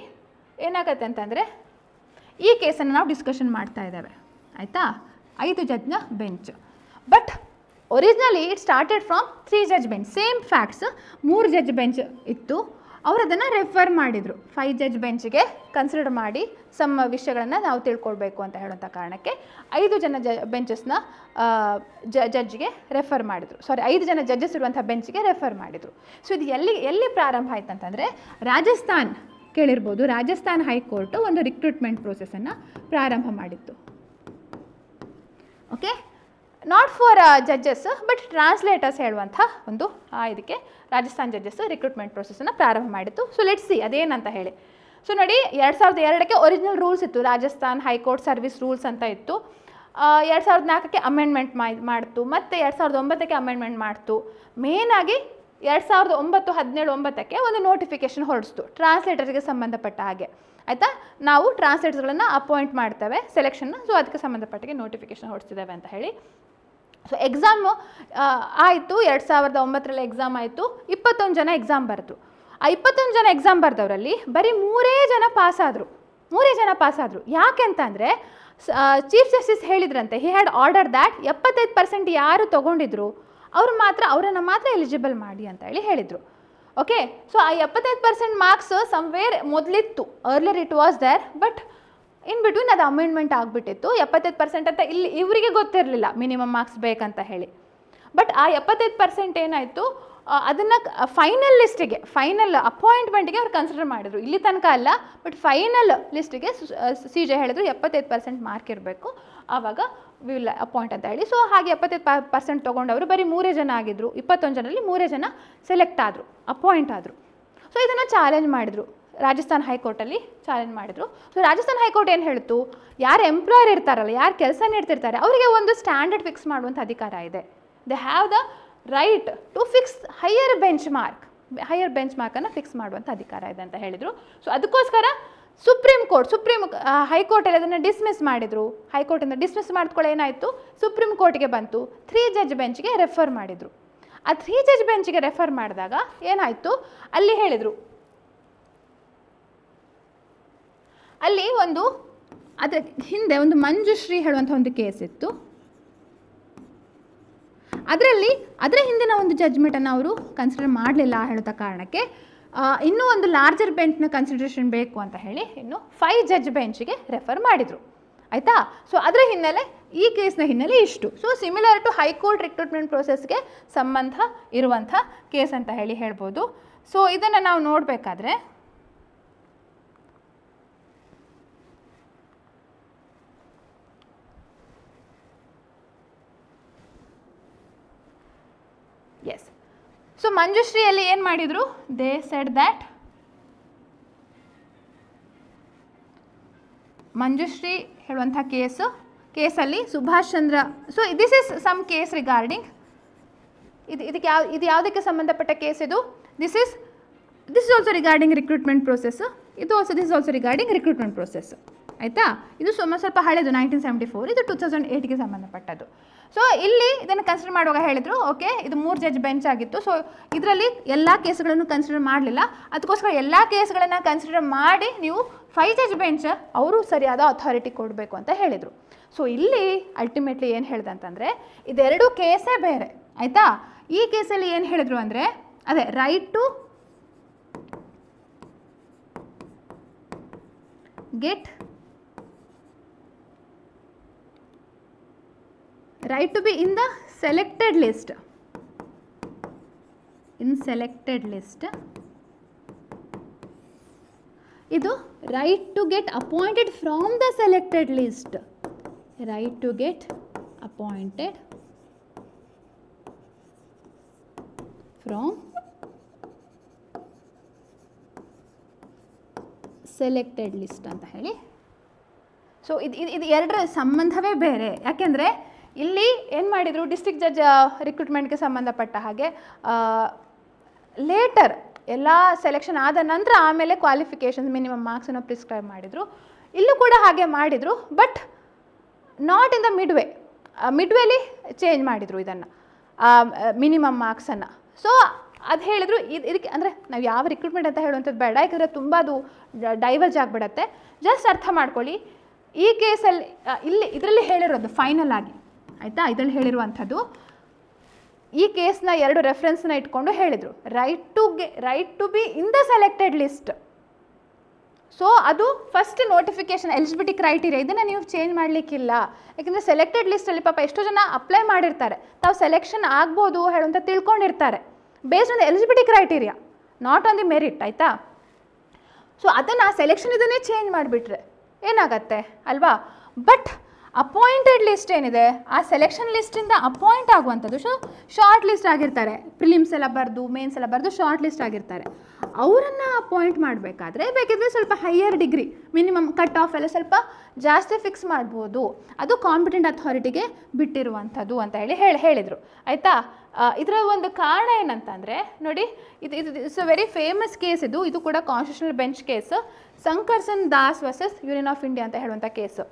ಏನಾಗುತ್ತೆ ಅಂತಂದರೆ, ಈ ಕೇಸನ್ನು ನಾವು ಡಿಸ್ಕಷನ್ ಮಾಡ್ತಾ ಇದ್ದೇವೆ, ಆಯಿತಾ, 5 ಜಡ್ಜ್ನ bench. But originally it started from 3 judge bench, same facts, 3 judge bench ಇತ್ತು, ಅವರು ಅದನ್ನು ರೆಫರ್ ಮಾಡಿದರು 5 ಜಡ್ಜ್ ಬೆಂಚ್ಗೆ ಕನ್ಸಿಡರ್ ಮಾಡಿ ಸಮ್ ವಿಷಯಗಳನ್ನು ನಾವು ತಿಳ್ಕೊಳ್ಬೇಕು ಅಂತ ಹೇಳುವಂಥ ಕಾರಣಕ್ಕೆ 5 ಜನ ಬೆಂಚಸ್ನ ಜಡ್ಜ್ಗೆ ರೆಫರ್ ಮಾಡಿದರು, 5 ಜನ ಜಡ್ಜಸ್ ಇರುವಂಥ ಬೆಂಚ್ಗೆ ರೆಫರ್ ಮಾಡಿದರು. ಸೊ ಇದು ಎಲ್ಲಿ ಪ್ರಾರಂಭ ಆಯ್ತು ಅಂತಂದರೆ, ರಾಜಸ್ಥಾನ್ ಕೇಳಿರ್ಬೋದು, ರಾಜಸ್ಥಾನ್ ಹೈಕೋರ್ಟು ಒಂದು ರಿಕ್ರೂಟ್ಮೆಂಟ್ ಪ್ರೋಸೆಸನ್ನು ಪ್ರಾರಂಭ ಮಾಡಿತ್ತು. Okay, not for judges but translators ಹೇಳುವಂಥ ಒಂದು ಇದಕ್ಕೆ ರಾಜಸ್ಥಾನ್ ಜಡ್ಜಸ್ ರಿಕ್ರೂಟ್ಮೆಂಟ್ ಪ್ರೊಸೆಸನ್ನು ಪ್ರಾರಂಭ ಮಾಡಿತ್ತು. ಸೊ ಲೆಟ್ಸ್ ಸಿ ಅದೇನಂತ ಹೇಳಿ. ಸೊ ನೋಡಿ, 2002ಕ್ಕೆ ಒರಿಜಿನಲ್ ರೂಲ್ಸ್ ಇತ್ತು, ರಾಜಸ್ಥಾನ್ ಹೈಕೋರ್ಟ್ ಸರ್ವಿಸ್ ರೂಲ್ಸ್ ಅಂತ ಇತ್ತು. 2004ಕ್ಕೆ ಅಮೆಂಡ್ಮೆಂಟ್ ಮಾಡ್ತು, ಮತ್ತು 2009ಕ್ಕೆ ಅಮೆಂಡ್ಮೆಂಟ್ ಮಾಡ್ತು. ಮೇನಾಗಿ 2009-17-9ಕ್ಕೆ ಒಂದು ನೋಟಿಫಿಕೇಶನ್ ಹೊರಡಿಸ್ತು ಟ್ರಾನ್ಸ್ಲೇಟರ್ಗೆ ಸಂಬಂಧಪಟ್ಟ ಹಾಗೆ, ಆಯಿತಾ. ನಾವು ಟ್ರಾನ್ಸ್ಲೇಟರ್ಸ್ಗಳನ್ನು ಅಪಾಯಿಂಟ್ ಮಾಡ್ತೇವೆ ಸೆಲೆಕ್ಷನ್ನ, ಸೊ ಅದಕ್ಕೆ ಸಂಬಂಧಪಟ್ಟಿಗೆ ನೋಟಿಫಿಕೇಶನ್ ಹೊರಡಿಸಿದ್ದೇವೆ ಅಂತ ಹೇಳಿ. ಸೊ ಎಕ್ಸಾಮು ಆಯಿತು, 2009ರಲ್ಲಿ ಎಕ್ಸಾಮ್ ಆಯಿತು, 21 ಜನ ಎಕ್ಸಾಮ್ ಬರೆದ್ರು. ಆ 21 ಜನ ಎಕ್ಸಾಮ್ ಬರೆದವರಲ್ಲಿ ಬರೀ 3 ಜನ ಪಾಸಾದರು. ಯಾಕೆಂತಂದರೆ ಚೀಫ್ ಜಸ್ಟಿಸ್ ಹೇಳಿದ್ರಂತೆ, ಹಿ ಹ್ಯಾಡ್ ಆರ್ಡರ್ ದ್ಯಾಟ್ 75% ಯಾರು ತೊಗೊಂಡಿದ್ರು ಅವರನ್ನು ಮಾತ್ರ ಎಲಿಜಿಬಲ್ ಮಾಡಿ ಅಂತ ಹೇಳಿದರು. ಓಕೆ, ಸೊ ಆ 75% ಮಾರ್ಕ್ಸ್ ಸಮ್ವೇರ್ ಮೊದಲಿತ್ತು, earlier it was there, but in between ಅದು ಅಮೆಂಡ್ಮೆಂಟ್ ಆಗಿಬಿಟ್ಟಿತ್ತು. 75% ಅಂತ ಇವರಿಗೆ ಗೊತ್ತಿರಲಿಲ್ಲ ಮಿನಿಮಮ್ ಮಾರ್ಕ್ಸ್ ಬೇಕಂತ ಹೇಳಿ. ಬಟ್ ಆ 75% ಏನಾಯಿತು, ಅದನ್ನು ಫೈನಲ್ ಲಿಸ್ಟಿಗೆ, ಫೈನಲ್ ಅಪಾಯಿಂಟ್ಮೆಂಟ್ಗೆ ಅವ್ರು ಕನ್ಸಿಡರ್ ಮಾಡಿದರು. ಇಲ್ಲಿ ತನಕ ಅಲ್ಲ, ಬಟ್ ಫೈನಲ್ ಲಿಸ್ಟಿಗೆ CJ ಹೇಳಿದ್ರು 75% ಮಾರ್ಕ್ ಇರಬೇಕು, ಆವಾಗ ವಿಲ್ ಅಪಾಯಿಂಟ್ ಅಂತ ಹೇಳಿ. ಸೊ ಹಾಗೆ 75% ತೊಗೊಂಡವರು ಬರೀ 3 ಜನ ಆಗಿದ್ದರು. 21 ಜನರಲ್ಲಿ 3 ಜನ ಸೆಲೆಕ್ಟ್ ಆದರು, ಅಪಾಯಿಂಟ್ ಆದರು. ಸೊ ಇದನ್ನು ಚಾಲೆಂಜ್ ಮಾಡಿದರು, ರಾಜಸ್ಥಾನ್ ಹೈಕೋರ್ಟಲ್ಲಿ ಚಾಲೆಂಜ್ ಮಾಡಿದರು. ಸೊ ರಾಜಸ್ಥಾನ್ ಹೈಕೋರ್ಟ್ ಏನು ಹೇಳ್ತು, ಯಾರು ಎಂಪ್ಲಾಯರ್ ಇರ್ತಾರಲ್ಲ, ಯಾರು ಕೆಲಸ ನೀಡ್ತಿರ್ತಾರೆ, ಅವರಿಗೆ ಒಂದು ಸ್ಟ್ಯಾಂಡರ್ಡ್ ಫಿಕ್ಸ್ ಮಾಡುವಂಥ ಅಧಿಕಾರ ಇದೆ. They have the right to fix higher bench ಮಾರ್ಕನ್ನು ಫಿಕ್ಸ್ ಮಾಡುವಂಥ ಅಧಿಕಾರ ಇದೆ ಅಂತ ಹೇಳಿದರು. ಸೊ ಅದಕ್ಕೋಸ್ಕರ ಸುಪ್ರೀಂ ಹೈಕೋರ್ಟಲ್ಲಿ ಅದನ್ನು ಡಿಸ್ಮಿಸ್ ಮಾಡಿದರು. ಹೈಕೋರ್ಟಿಂದ ಡಿಸ್ಮಿಸ್ ಮಾಡಿದ್ಕೊಳ್ಳೋ ಏನಾಯಿತು, ಸುಪ್ರೀಂ ಕೋರ್ಟ್ಗೆ ಬಂತು, 3 ಜಡ್ಜ್ ಬೆಂಚ್ಗೆ ರೆಫರ್ ಮಾಡಿದರು. ಆ 3 ಜಡ್ಜ್ ಬೆಂಚ್ಗೆ ರೆಫರ್ ಮಾಡಿದಾಗ ಏನಾಯಿತು, ಅಲ್ಲಿ ಹೇಳಿದರು, ಅಲ್ಲಿ ಅದರ ಹಿಂದೆ ಒಂದು ಮಂಜುಶ್ರೀ ಹೇಳುವಂಥ ಒಂದು ಕೇಸ್ ಇತ್ತು. ಅದರ ಹಿಂದಿನ ಒಂದು ಜಡ್ಜ್ಮೆಂಟನ್ನು ಅವರು ಕನ್ಸಿಡರ್ ಮಾಡಲಿಲ್ಲ ಹೇಳುವಂಥ ಕಾರಣಕ್ಕೆ ಇನ್ನೂ ಒಂದು ಲಾರ್ಜರ್ ಬೆಂಚ್ನ ಕನ್ಸಿಡರೇಷನ್ ಬೇಕು ಅಂತ ಹೇಳಿ ಇನ್ನು 5 ಜಡ್ಜ್ ಬೆಂಚ್ಗೆ ರೆಫರ್ ಮಾಡಿದರು, ಆಯಿತಾ. ಸೊ ಅದರ ಹಿನ್ನೆಲೆ, ಈ ಕೇಸ್ನ ಹಿನ್ನೆಲೆ ಇಷ್ಟು. So similar to high court recruitment ಪ್ರೋಸೆಸ್ಗೆ ಸಂಬಂಧ ಇರುವಂಥ ಕೇಸ್ ಅಂತ ಹೇಳ್ಬೋದು. ಸೊ ಇದನ್ನು ನಾವು ನೋಡಬೇಕಾದ್ರೆ ಎಸ್, ಸೊ ಮಂಜುಶ್ರೀಯಲ್ಲಿ ಏನು ಮಾಡಿದರು, ದೇ ಸೆಡ್ ದ್ಯಾಟ್ ಮಂಜುಶ್ರೀ ಹೇಳುವಂಥ ಕೇಸಲ್ಲಿ Subhash Chandra, so this is some case regarding ಇದು ಯಾವುದಕ್ಕೆ ಸಂಬಂಧಪಟ್ಟ ಕೇಸ್ ಇದು, this is this is also regarding recruitment process. This is also regarding recruitment process. ಆಯಿತಾ? ಇದು ಸ್ವಲ್ಪ ಹಳೆಯದು 1974, ಇದು 2008ಗೆ ಸಂಬಂಧಪಟ್ಟದ್ದು. ಸೊ ಇಲ್ಲಿ ಇದನ್ನು ಕನ್ಸಿಡರ್ ಮಾಡುವಾಗ ಹೇಳಿದರು, ಓಕೆ ಇದು 3 ಜಡ್ಜ್ ಬೆಂಚ್ ಆಗಿತ್ತು. ಸೊ ಇದರಲ್ಲಿ ಎಲ್ಲ ಕೇಸ್ಗಳನ್ನು ಕನ್ಸಿಡರ್ ಮಾಡಲಿಲ್ಲ, ಅದಕ್ಕೋಸ್ಕರ ಎಲ್ಲ ಕೇಸ್ಗಳನ್ನು ಕನ್ಸಿಡರ್ ಮಾಡಿ ನೀವು 5 ಜಡ್ಜ್ ಬೆಂಚ್ ಅವರು ಸರಿಯಾದ ಅಥಾರಿಟಿ ಕೊಡಬೇಕು ಅಂತ ಹೇಳಿದರು. ಸೊ ಇಲ್ಲಿ ಅಲ್ಟಿಮೇಟ್ಲಿ ಏನು ಹೇಳಿದೆ ಅಂತಂದರೆ, ಇದೆರಡು ಕೇಸೇ ಬೇರೆ. ಆಯಿತಾ? ಈ ಕೇಸಲ್ಲಿ ಏನು ಹೇಳಿದ್ರು ಅಂದರೆ, ಅದೇ right to get right to be in the selected list, in selected list. ಇದು right to get appointed from the selected list, right to get appointed from selected list ಅಂತ ಹೇಳಿ. ಸೊ ಇದು ಎರಡರ ಸಂಬಂಧವೇ ಬೇರೆ. ಯಾಕೆಂದರೆ ಇಲ್ಲಿ ಏನು ಮಾಡಿದರು, ಡಿಸ್ಟ್ರಿಕ್ಟ್ ಜಡ್ಜ್ ರಿಕ್ರೂಟ್ಮೆಂಟ್ಗೆ ಸಂಬಂಧಪಟ್ಟ ಹಾಗೆ ಲೇಟರ್ ಎಲ್ಲ ಸೆಲೆಕ್ಷನ್ ಆದ ನಂತರ ಆಮೇಲೆ ಕ್ವಾಲಿಫಿಕೇಷನ್ಸ್ ಮಿನಿಮಮ್ ಮಾರ್ಕ್ಸನ್ನು ಪ್ರಿಸ್ಕ್ರೈಬ್ ಮಾಡಿದರು. ಇಲ್ಲೂ ಕೂಡ ಹಾಗೆ ಮಾಡಿದರು, ಬಟ್ ನಾಟ್ ಇನ್ ದ ಮಿಡ್ವೇಲಿ ಚೇಂಜ್ ಮಾಡಿದರು ಇದನ್ನು, ಮಿನಿಮಮ್ ಮಾರ್ಕ್ಸನ್ನು. ಸೊ ಅದು ಹೇಳಿದರು ಇದಕ್ಕೆ ಅಂದರೆ ನಾವು ಯಾವ ರಿಕ್ರೂಟ್ಮೆಂಟ್ ಅಂತ ಹೇಳುವಂಥದ್ದು ಬೇಡ, ಯಾಕಂದರೆ ತುಂಬ ಅದು ಡೈವರ್ಜ್ ಆಗಿಬಿಡತ್ತೆ. ಜಸ್ಟ್ ಅರ್ಥ ಮಾಡ್ಕೊಳ್ಳಿ, ಈ ಕೇಸಲ್ಲಿ ಇದರಲ್ಲಿ ಹೇಳಿರೋದು ಫೈನಲ್ ಆಗಿ, ಆಯಿತಾ? ಇದರಲ್ಲಿ ಹೇಳಿರುವಂಥದ್ದು ಈ ಕೇಸ್ನ 2 ರೆಫರೆನ್ಸ್ನ ಇಟ್ಕೊಂಡು ಹೇಳಿದರು, right to be in the selected list. So ಅದು ಫಸ್ಟ್ ನೋಟಿಫಿಕೇಷನ್ ಎಲಿಜಿಬಿಲಿಟಿ ಕ್ರೈಟೀರಿಯಾ, ಇದನ್ನು ನೀವು ಚೇಂಜ್ ಮಾಡಲಿಕ್ಕಿಲ್ಲ. ಯಾಕೆಂದರೆ ಸೆಲೆಕ್ಟೆಡ್ ಲಿಸ್ಟಲ್ಲಿ ಪಾಪ ಎಷ್ಟೋ ಜನ ಅಪ್ಲೈ ಮಾಡಿರ್ತಾರೆ, ತಾವು ಸೆಲೆಕ್ಷನ್ ಆಗ್ಬೋದು ಹೇಳುವಂತ ತಿಳ್ಕೊಂಡಿರ್ತಾರೆ, based on the eligibility criteria, not on the merit. ಆಯಿತಾ? ಸೊ ಅದನ್ನು ಸೆಲೆಕ್ಷನ್ ಇದನ್ನೇ ಚೇಂಜ್ ಮಾಡಿಬಿಟ್ರೆ ಏನಾಗತ್ತೆ ಅಲ್ವಾ? ಬಟ್ ಅಪಾಯಿಂಟೆಡ್ ಲಿಸ್ಟ್ ಏನಿದೆ, ಆ ಸೆಲೆಕ್ಷನ್ ಲಿಸ್ಟಿಂದ ಅಪಾಯಿಂಟ್ ಆಗುವಂಥದ್ದು, ಸೊ ಶಾರ್ಟ್ ಲಿಸ್ಟ್ ಆಗಿರ್ತಾರೆ, ಪ್ರಿಲಿಮ್ಸ್ ಎಲ್ಲ ಬರೆದು ಮೇನ್ಸ್ ಎಲ್ಲ ಬರೆದು ಶಾರ್ಟ್ ಲಿಸ್ಟ್ ಆಗಿರ್ತಾರೆ, ಅವರನ್ನು ಅಪಾಯಿಂಟ್ ಮಾಡಬೇಕಾದ್ರೆ ಬೇಕಿದ್ರೆ ಸ್ವಲ್ಪ higher degree minimum cut off ಎಲ್ಲ ಸ್ವಲ್ಪ ಜಾಸ್ತಿ ಫಿಕ್ಸ್ ಮಾಡ್ಬೋದು, ಅದು ಕಾಂಪಿಟೆಂಟ್ ಅಥಾರಿಟಿಗೆ ಬಿಟ್ಟಿರುವಂಥದ್ದು ಅಂತ ಹೇಳಿದರು. ಆಯಿತಾ? ಇದರ ಒಂದು ಕಾರಣ ಏನಂತಂದರೆ ನೋಡಿ, it's a very famous case. ಇದು ಕೂಡ constitutional bench case, Sankarshan Das versus union of India ಅಂತ ಹೇಳುವಂಥ ಕೇಸು.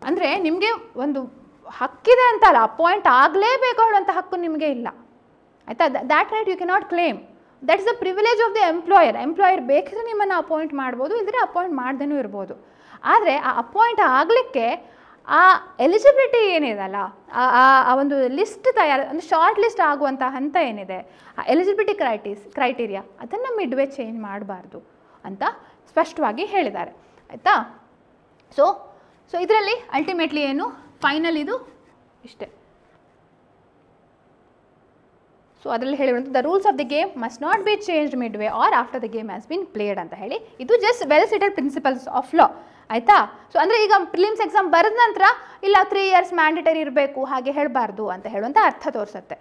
ಅಂದರೆ ನಿಮಗೆ ಒಂದು ಹಕ್ಕಿದೆ ಅಂತಲ್ಲ, ಅಪಾಯಿಂಟ್ ಆಗಲೇಬೇಕು ಹೇಳುವಂಥ ಹಕ್ಕು ನಿಮಗೆ ಇಲ್ಲ. ಆಯಿತಾ? That right you cannot claim, that is the privilege of the employer ಬೇಕಿದ್ರೆ ನಿಮ್ಮನ್ನು ಅಪಾಯಿಂಟ್ ಮಾಡ್ಬೋದು, ಇಲ್ಲದ್ರೆ ಅಪಾಯಿಂಟ್ ಮಾಡ್ದೇನೂ ಇರ್ಬೋದು. ಆದರೆ ಆ ಅಪಾಯಿಂಟ್ ಆಗಲಿಕ್ಕೆ ಆ ಎಲಿಜಿಬಿಲಿಟಿ ಏನಿದೆಲ್ಲ, ಆ ಒಂದು ಲಿಸ್ಟ್ ಅಂದರೆ ಶಾರ್ಟ್ ಲಿಸ್ಟ್ ಆಗುವಂಥ ಹಂತ ಏನಿದೆ, ಆ ಎಲಿಜಿಬಿಲಿಟಿ ಕ್ರೈಟೀರಿಯಾ ಅದನ್ನು ಮಿಡ್ವೇ ಚೇಂಜ್ ಮಾಡಬಾರ್ದು ಅಂತ ಸ್ಪಷ್ಟವಾಗಿ ಹೇಳಿದ್ದಾರೆ. ಆಯಿತಾ? ಸೊ ಇದರಲ್ಲಿ ಅಲ್ಟಿಮೇಟ್ಲಿ ಏನು ಫೈನಲ್ ಇದು ಇಷ್ಟೇ. ಸೊ ಅದರಲ್ಲಿ ಹೇಳಿರುವಂಥ the rules of the game must not be changed midway or after the game has been played ಅಂತ ಹೇಳಿ, ಇದು just well settled principles of law. ಆಯಿತಾ? ಸೊ ಅಂದರೆ ಈಗ ಪ್ರಿಲಿಮ್ಸ್ ಎಕ್ಸಾಮ್ ಬರೆದ ನಂತರ ಇಲ್ಲ 3 ಇಯರ್ಸ್ ಮ್ಯಾಂಡೇಟರಿ ಇರಬೇಕು ಹಾಗೆ ಹೇಳಬಾರ್ದು ಅಂತ ಹೇಳುವಂಥ ಅರ್ಥ ತೋರಿಸುತ್ತೆ.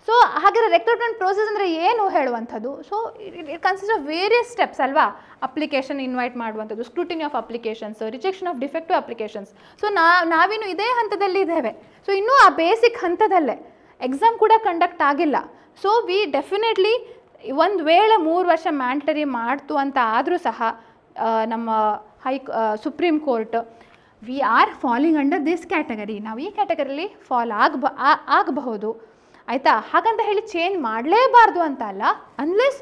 ಸೊ ಹಾಗಾದರೆ ರಿಕ್ರೂಟ್ಮೆಂಟ್ ಪ್ರೋಸೆಸ್ ಅಂದರೆ ಏನು ಹೇಳುವಂಥದ್ದು? So it consist of various steps ಅಲ್ವಾ? ಅಪ್ಲಿಕೇಶನ್ ಇನ್ವೈಟ್ ಮಾಡುವಂಥದ್ದು, scrutiny of applications, rejection of defective applications. So ನಾವಿನ್ನು ಇದೇ ಹಂತದಲ್ಲಿ ಇದ್ದೇವೆ. ಸೊ ಇನ್ನೂ ಆ ಬೇಸಿಕ್ ಹಂತದಲ್ಲೇ ಎಕ್ಸಾಮ್ ಕೂಡ ಕಂಡಕ್ಟ್ ಆಗಿಲ್ಲ. ಸೊ ವಿ ಡೆಫಿನೆಟ್ಲಿ ಒಂದು ವೇಳೆ 3 ವರ್ಷ ಮ್ಯಾಂಡೇಟರಿ ಮಾಡ್ತು ಅಂತ ಆದರೂ ಸಹ ನಮ್ಮ supreme court we are falling under this category, ನಾವು ಈ ಕ್ಯಾಟಗರಿಲಿ ಫಾಲ್ ಆಗಬಹುದು. ಆಯಿತಾ? ಹಾಗಂತ ಹೇಳಿ ಚೇಂಜ್ ಮಾಡಲೇಬಾರ್ದು ಅಂತ ಅಲ್ಲ, ಅನ್ಲೆಸ್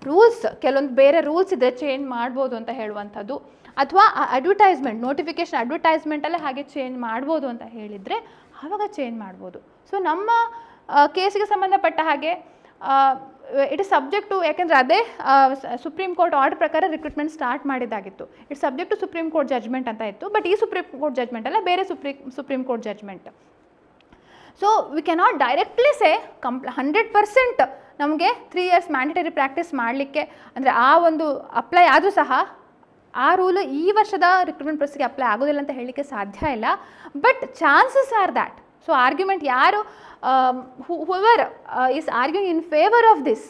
ರೂಲ್ಸ್ ಕೆಲವೊಂದು ಬೇರೆ ರೂಲ್ಸ್ ಇದ್ದರೆ ಚೇಂಜ್ ಮಾಡ್ಬೋದು ಅಂತ ಹೇಳುವಂಥದ್ದು, ಅಥವಾ ಅಡ್ವರ್ಟೈಸ್ಮೆಂಟ್ ನೋಟಿಫಿಕೇಷನ್ ಅಡ್ವರ್ಟೈಸ್ಮೆಂಟಲ್ಲೇ ಹಾಗೆ ಚೇಂಜ್ ಮಾಡ್ಬೋದು ಅಂತ ಹೇಳಿದರೆ ಆವಾಗ ಚೇಂಜ್ ಮಾಡ್ಬೋದು. ಸೊ ನಮ್ಮ ಕೇಸಿಗೆ ಸಂಬಂಧಪಟ್ಟ ಹಾಗೆ ಇಟ್ ಇಸ್ ಸಬ್ಜೆಕ್ಟ್ ಟು, ಯಾಕೆಂದರೆ ಅದೇ ಸುಪ್ರೀಂ ಕೋರ್ಟ್ ಆರ್ಡರ್ ಪ್ರಕಾರ ರಿಕ್ರೂಟ್ಮೆಂಟ್ ಸ್ಟಾರ್ಟ್ ಮಾಡಿದ್ದಾಗಿತ್ತು. It's subject to supreme court judgment ಅಂತ ಇತ್ತು, ಬಟ್ ಈ ಸುಪ್ರೀಂ ಕೋರ್ಟ್ ಜಜ್ಮೆಂಟ್ ಅಲ್ಲ, ಬೇರೆ supreme court judgment. So we cannot directly say 100% ನಮಗೆ 3 ಇಯರ್ಸ್ ಮ್ಯಾಂಡೇಟರಿ ಪ್ರಾಕ್ಟೀಸ್ ಮಾಡಲಿಕ್ಕೆ ಅಂದರೆ ಆ ಒಂದು ಅಪ್ಲೈ ಆದರೂ ಸಹ ಆ ರೂಲು ಈ ವರ್ಷದ ರಿಕ್ರೂಟ್ಮೆಂಟ್ ಪ್ರೊಸೆಸ್ಗೆ ಅಪ್ಲೈ ಆಗೋದಿಲ್ಲ ಅಂತ ಹೇಳಲಿಕ್ಕೆ ಸಾಧ್ಯ ಇಲ್ಲ. But chances are that. So argument ಯಾರು whoever is arguing in favor of this,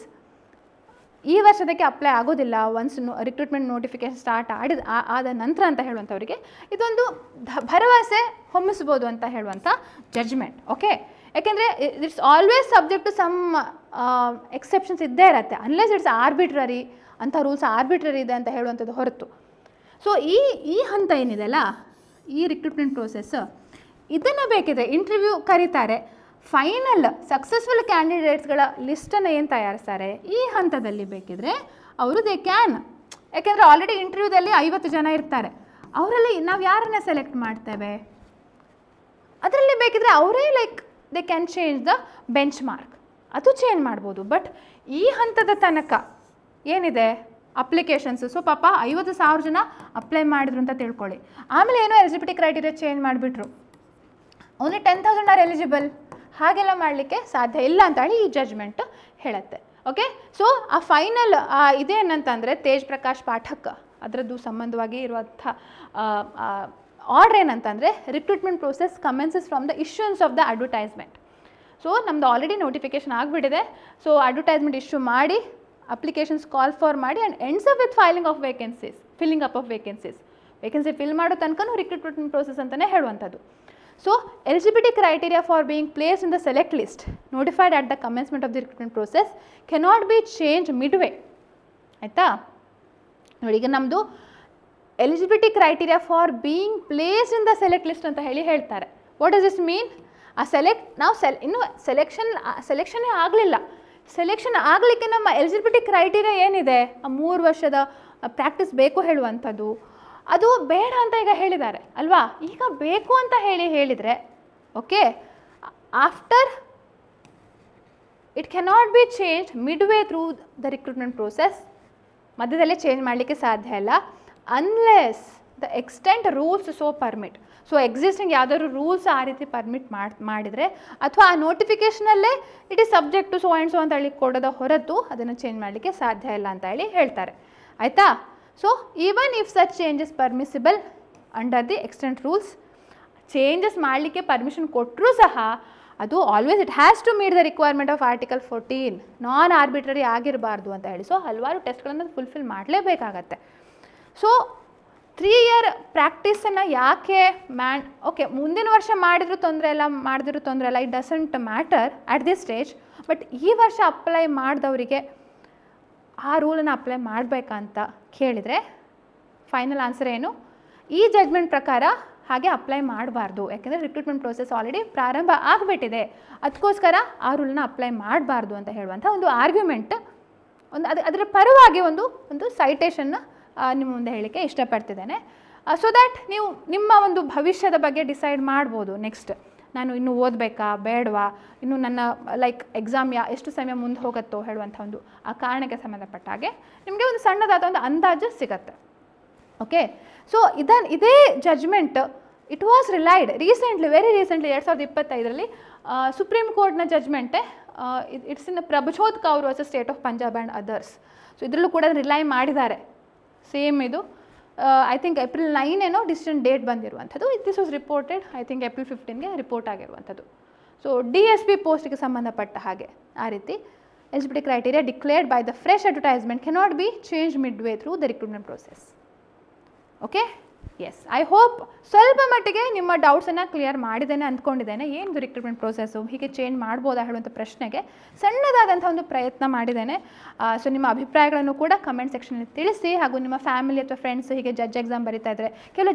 ಈ ವರ್ಷದಕ್ಕೆ ಅಪ್ಲೈ ಆಗೋದಿಲ್ಲ ಒನ್ಸ್ ರಿಕ್ರೂಟ್ಮೆಂಟ್ ನೋಟಿಫಿಕೇಶನ್ ಸ್ಟಾರ್ಟ್ ಆದ ನಂತರ ಅಂತ ಹೇಳುವಂಥವರಿಗೆ ಇದೊಂದು ಭರವಸೆ ಹೊಮ್ಮಿಸ್ಬೋದು ಅಂತ ಹೇಳುವಂಥ ಜಡ್ಜ್ಮೆಂಟ್. ಓಕೆ, ಯಾಕೆಂದರೆ it's always subject to some exceptions ಇದ್ದೇ ಇರುತ್ತೆ, ಅನ್ಲೆಸ್ ಇಟ್ಸ್ ಆರ್ಬಿಟ್ರರಿ, ಅಂಥ ರೂಲ್ಸ್ ಆರ್ಬಿಟ್ರರಿ ಇದೆ ಅಂತ ಹೇಳುವಂಥದ್ದು ಹೊರತು. ಸೊ ಈ ಹಂತ ಏನಿದೆ ಅಲ್ಲ, ಈ ರಿಕ್ರೂಟ್ಮೆಂಟ್ ಪ್ರೋಸೆಸ್, ಇದನ್ನು ಬೇಕಿದ್ರೆ ಇಂಟರ್ವ್ಯೂ ಕರೀತಾರೆ, ಫೈನಲ್ ಸಕ್ಸಸ್ಫುಲ್ ಕ್ಯಾಂಡಿಡೇಟ್ಸ್ಗಳ ಲಿಸ್ಟನ್ನು ಏನು ತಯಾರಿಸ್ತಾರೆ, ಈ ಹಂತದಲ್ಲಿ ಬೇಕಿದ್ರೆ ಅವರು ದೇ ಕ್ಯಾನ್, ಯಾಕೆಂದರೆ ಆಲ್ರೆಡಿ ಇಂಟರ್ವ್ಯೂದಲ್ಲಿ 50 ಜನ ಇರ್ತಾರೆ, ಅವರಲ್ಲಿ ನಾವು ಯಾರನ್ನ ಸೆಲೆಕ್ಟ್ ಮಾಡ್ತೇವೆ, ಅದರಲ್ಲಿ ಬೇಕಿದ್ರೆ ಅವರೇ they can change the bench mark, ಅದು ಚೇಂಜ್ ಮಾಡ್ಬೋದು. ಬಟ್ ಈ ಹಂತದ ತನಕ ಏನಿದೆ ಅಪ್ಲಿಕೇಶನ್ಸು, ಸೊ ಪಾಪ 50,000 ಜನ ಅಪ್ಲೈ ಮಾಡಿದ್ರು ಅಂತ ತಿಳ್ಕೊಳ್ಳಿ, ಆಮೇಲೆ ಏನೋ ಎಲಿಜಿಬಿಲಿಟಿ ಕ್ರೈಟೀರಿಯಾ ಚೇಂಜ್ ಮಾಡಿಬಿಟ್ರು, ಓನ್ಲಿ 10,000 ಆರ್ ಎಲಿಜಿಬಲ್, ಹಾಗೆಲ್ಲ ಮಾಡಲಿಕ್ಕೆ ಸಾಧ್ಯ ಇಲ್ಲ ಅಂತ ಹೇಳಿ ಈ ಜಡ್ಜ್ಮೆಂಟ್ ಹೇಳುತ್ತೆ. ಓಕೆ, ಸೊ ಆ ಫೈನಲ್ ಇದೇನಂತಂದರೆ ತೇಜ್ ಪ್ರಕಾಶ್ ಪಾಠಕ್ ಅದರದ್ದು ಸಂಬಂಧವಾಗಿ ಇರುವಂಥ ಆರ್ಡರ್ ಏನಂತಂದರೆ, recruitment process commences from the issuance of the advertisement. So ನಮ್ಮದು ಆಲ್ರೆಡಿ ನೋಟಿಫಿಕೇಶನ್ ಆಗಿಬಿಟ್ಟಿದೆ, ಸೊ ಅಡ್ವರ್ಟೈಸ್ಮೆಂಟ್ ಇಶ್ಯೂ ಮಾಡಿ, ಅಪ್ಲಿಕೇಶನ್ಸ್ ಕಾಲ್ ಫಾರ್ ಮಾಡಿ, and ends up with filling up of vacancies. Vacancy fill ಮಾಡೋ ತನಕ ರಿಕ್ರೂಟ್ಮೆಂಟ್ ಪ್ರೋಸೆಸ್ ಅಂತಲೇ ಹೇಳುವಂಥದ್ದು. So, eligibility criteria for being placed in the select list notified at the commencement of the recruitment process cannot be changed midway. ಆಯಿತಾ, ನೋಡಿ ಈಗ ನಮ್ಮದು eligibility criteria for being placed in the select list ಅಂತ ಹೇಳ್ತಾರೆ. What does this ಮೀನ್? ಆ ನಾವು ಇನ್ನೂ ಸೆಲೆಕ್ಷನ್ನೇ ಆಗಲಿಲ್ಲ, ಸೆಲೆಕ್ಷನ್ ಆಗಲಿಕ್ಕೆ ನಮ್ಮ ಎಲಿಜಿಬಿಲಿಟಿ ಕ್ರೈಟೀರಿಯಾ ಏನಿದೆ, ಆ 3 ವರ್ಷದ ಪ್ರಾಕ್ಟೀಸ್ ಬೇಕು ಹೇಳುವಂಥದ್ದು, ಅದು ಬೇಡ ಅಂತ ಈಗ ಹೇಳಿದ್ದಾರೆ ಅಲ್ವಾ. ಈಗ ಬೇಕು ಅಂತ ಹೇಳಿದರೆ okay, after it cannot be change mid way through the recruitment process, ಮಧ್ಯದಲ್ಲೇ ಚೇಂಜ್ ಮಾಡಲಿಕ್ಕೆ ಸಾಧ್ಯ ಇಲ್ಲ, unless the extent rules so permit. So existing ಯಾವುದಾದ್ರು ರೂಲ್ಸ್ ಆ ರೀತಿ ಪರ್ಮಿಟ್ ಮಾಡಿದರೆ, ಅಥವಾ ಆ ನೋಟಿಫಿಕೇಷನಲ್ಲೇ it is subject to so and so ಅಂತ ಹೇಳಿ ಕೊಡೋದ ಹೊರತು ಅದನ್ನು ಚೇಂಜ್ ಮಾಡಲಿಕ್ಕೆ ಸಾಧ್ಯ ಇಲ್ಲ ಅಂತ ಹೇಳ್ತಾರೆ. ಆಯಿತಾ, so even if such change is permissible under the extent rules, changes ಮಾಡಲಿಕ್ಕೆ ಪರ್ಮಿಷನ್ ಕೊಟ್ಟರೂ ಸಹ ಅದು always it has to meet the requirement of article 14, non arbitrary ಆಗಿರಬಾರ್ದು ಅಂತ ಹೇಳಿ. ಸೊ ಹಲವಾರು ಟೆಸ್ಟ್ಗಳನ್ನು ಫುಲ್ಫಿಲ್ ಮಾಡಲೇಬೇಕಾಗತ್ತೆ. ಸೊ 3 year ಪ್ರಾಕ್ಟೀಸನ್ನು ಯಾಕೆ ಓಕೆ ಮುಂದಿನ ವರ್ಷ ಮಾಡಿದ್ರೂ ತೊಂದರೆ ಇಲ್ಲ, ಮಾಡಿದ್ರೂ ತೊಂದರೆ ಇಲ್ಲ, it doesn't matter at this stage. But ಈ ವರ್ಷ ಅಪ್ಲೈ ಮಾಡಿದವರಿಗೆ ಆ ರೂಲನ್ನು ಅಪ್ಲೈ ಮಾಡಬೇಕಂತ ಕೇಳಿದರೆ ಫೈನಲ್ ಆನ್ಸರ್ ಏನು? ಈ ಜಡ್ಜ್ಮೆಂಟ್ ಪ್ರಕಾರ ಹಾಗೆ ಅಪ್ಲೈ ಮಾಡಬಾರ್ದು, ಯಾಕೆಂದರೆ ರಿಕ್ರೂಟ್ಮೆಂಟ್ ಪ್ರೋಸೆಸ್ ಆಲ್ರೆಡಿ ಪ್ರಾರಂಭ ಆಗಿಬಿಟ್ಟಿದೆ, ಅದಕ್ಕೋಸ್ಕರ ಆ ರೂಲನ್ನ ಅಪ್ಲೈ ಮಾಡಬಾರ್ದು ಅಂತ ಹೇಳುವಂಥ ಒಂದು ಆರ್ಗ್ಯುಮೆಂಟ್, ಅದರ ಪರವಾಗಿ ಒಂದು ಸೈಟೇಷನ್ನ ನಿಮ್ಮ ಮುಂದೆ ಹೇಳಲಿಕ್ಕೆ ಇಷ್ಟಪಡ್ತಿದ್ದೇನೆ. ಸೊ ದ್ಯಾಟ್ ನೀವು ನಿಮ್ಮ ಒಂದು ಭವಿಷ್ಯದ ಬಗ್ಗೆ ಡಿಸೈಡ್ ಮಾಡ್ಬೋದು. ನೆಕ್ಸ್ಟ್ ನಾನು ಇನ್ನೂ ಓದಬೇಕಾ ಬೇಡವಾ, ಇನ್ನು ನನ್ನ ಎಕ್ಸಾಮ್ ಎಷ್ಟು ಸಮಯ ಮುಂದೆ ಹೋಗುತ್ತೋ ಹೇಳುವಂಥ ಒಂದು ಆ ಕಾರಣಕ್ಕೆ ಸಂಬಂಧಪಟ್ಟ ಹಾಗೆ ನಿಮಗೆ ಒಂದು ಸಣ್ಣದಾದ ಒಂದು ಅಂದಾಜು ಸಿಗುತ್ತೆ. ಓಕೆ, ಸೊ ಇದೇ judgment it was relied very recently 2025 supreme ಕೋರ್ಟ್ನ ಜಡ್ಜ್ಮೆಂಟೇ. It's in Prabhjot Kaur versus state of Punjab and others. So ಇದರಲ್ಲೂ ಕೂಡ ರಿಲೈ ಮಾಡಿದ್ದಾರೆ. ಸೇಮ್ ಇದು ಐ ಥಿಂಕ್ April 9 ಏನೋ ಡಿಸಿಷನ್ ಡೇಟ್ ಬಂದಿರುವಂಥದ್ದು. This was reported I think April 15 report ಆಗಿರುವಂಥದ್ದು. ಸೊ DSP ಪೋಸ್ಟ್ಗೆ ಸಂಬಂಧಪಟ್ಟ ಹಾಗೆ ಆ ರೀತಿ eligibility criteria declared by the fresh advertisement cannot be change mid way through the recruitment process. Okay, yes, I hope ಸ್ವಲ್ಪ ಮಟ್ಟಿಗೆ ನಿಮ್ಮ ಡೌಟ್ಸನ್ನು ಕ್ಲಿಯರ್ ಮಾಡಿದ್ದೇನೆ ಅಂದ್ಕೊಂಡಿದ್ದೇನೆ. ಏನು ರಿಕ್ರೂಟ್ಮೆಂಟ್ ಪ್ರೋಸೆಸ್ಸು ಹೀಗೆ ಚೇಂಜ್ ಮಾಡ್ಬೋದಾ ಹೇಳುವಂಥ ಪ್ರಶ್ನೆಗೆ ಸಣ್ಣದಾದಂಥ ಒಂದು ಪ್ರಯತ್ನ ಮಾಡಿದ್ದೇನೆ. ಸೊ ನಿಮ್ಮ ಅಭಿಪ್ರಾಯಗಳನ್ನು ಕೂಡ ಕಮೆಂಟ್ ಸೆಕ್ಷನಲ್ಲಿ ತಿಳಿಸಿ, ಹಾಗೂ ನಿಮ್ಮ ಫ್ಯಾಮಿಲಿ ಅಥವಾ ಫ್ರೆಂಡ್ಸ್ ಹೀಗೆ ಜಡ್ಜ್ ಎಕ್ಸಾಮ್ ಬರೀತಾ ಇದ್ದರೆ, ಕೆಲವು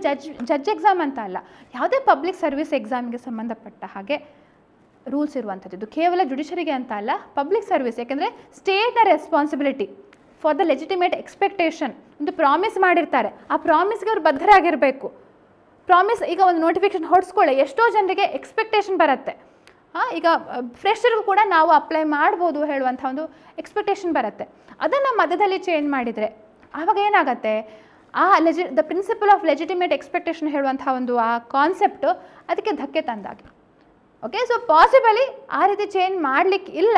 ಜಡ್ಜ್ ಎಕ್ಸಾಮ್ ಅಂತ ಅಲ್ಲ, ಯಾವುದೇ ಪಬ್ಲಿಕ್ ಸರ್ವಿಸ್ ಎಕ್ಸಾಮ್ಗೆ ಸಂಬಂಧಪಟ್ಟ ಹಾಗೆ ರೂಲ್ಸ್ ಇರುವಂಥದ್ದು. ಇದು ಕೇವಲ ಜುಡಿಷರಿಗೆ ಅಂತ ಅಲ್ಲ, ಪಬ್ಲಿಕ್ ಸರ್ವಿಸ್, ಯಾಕೆಂದರೆ ಸ್ಟೇಟ್ನ responsibility for the legitimate expectation. ಒಂದು ಪ್ರಾಮಿಸ್ ಮಾಡಿರ್ತಾರೆ, ಆ ಪ್ರಾಮಿಸ್ಗೆ ಅವ್ರು ಬದ್ಧರಾಗಿರಬೇಕು. ಪ್ರಾಮಿಸ್ ಈಗ ಒಂದು ನೋಟಿಫಿಕೇಶನ್ ಹೊಡ್ಸ್ಕೊಳ್ಳಿ, ಎಷ್ಟೋ ಜನರಿಗೆ ಎಕ್ಸ್ಪೆಕ್ಟೇಷನ್ ಬರುತ್ತೆ. ಈಗ ಫ್ರೆಶರ್ಗೂ ಕೂಡ ನಾವು ಅಪ್ಲೈ ಮಾಡ್ಬೋದು ಹೇಳುವಂಥ ಒಂದು ಎಕ್ಸ್ಪೆಕ್ಟೇಷನ್ ಬರುತ್ತೆ. ಅದನ್ನು ಮಧ್ಯದಲ್ಲಿ ಚೇಂಜ್ ಮಾಡಿದರೆ ಆವಾಗ ಏನಾಗುತ್ತೆ, the principle of legitimate expectation ಹೇಳುವಂಥ ಒಂದು ಆ ಕಾನ್ಸೆಪ್ಟು ಅದಕ್ಕೆ ಧಕ್ಕೆ ತಂದಾಗಿ. ಓಕೆ, ಸೊ ಪಾಸಿಬಲಿ ಆ ರೀತಿ ಚೇಂಜ್ ಮಾಡಲಿಕ್ಕೆ ಇಲ್ಲ.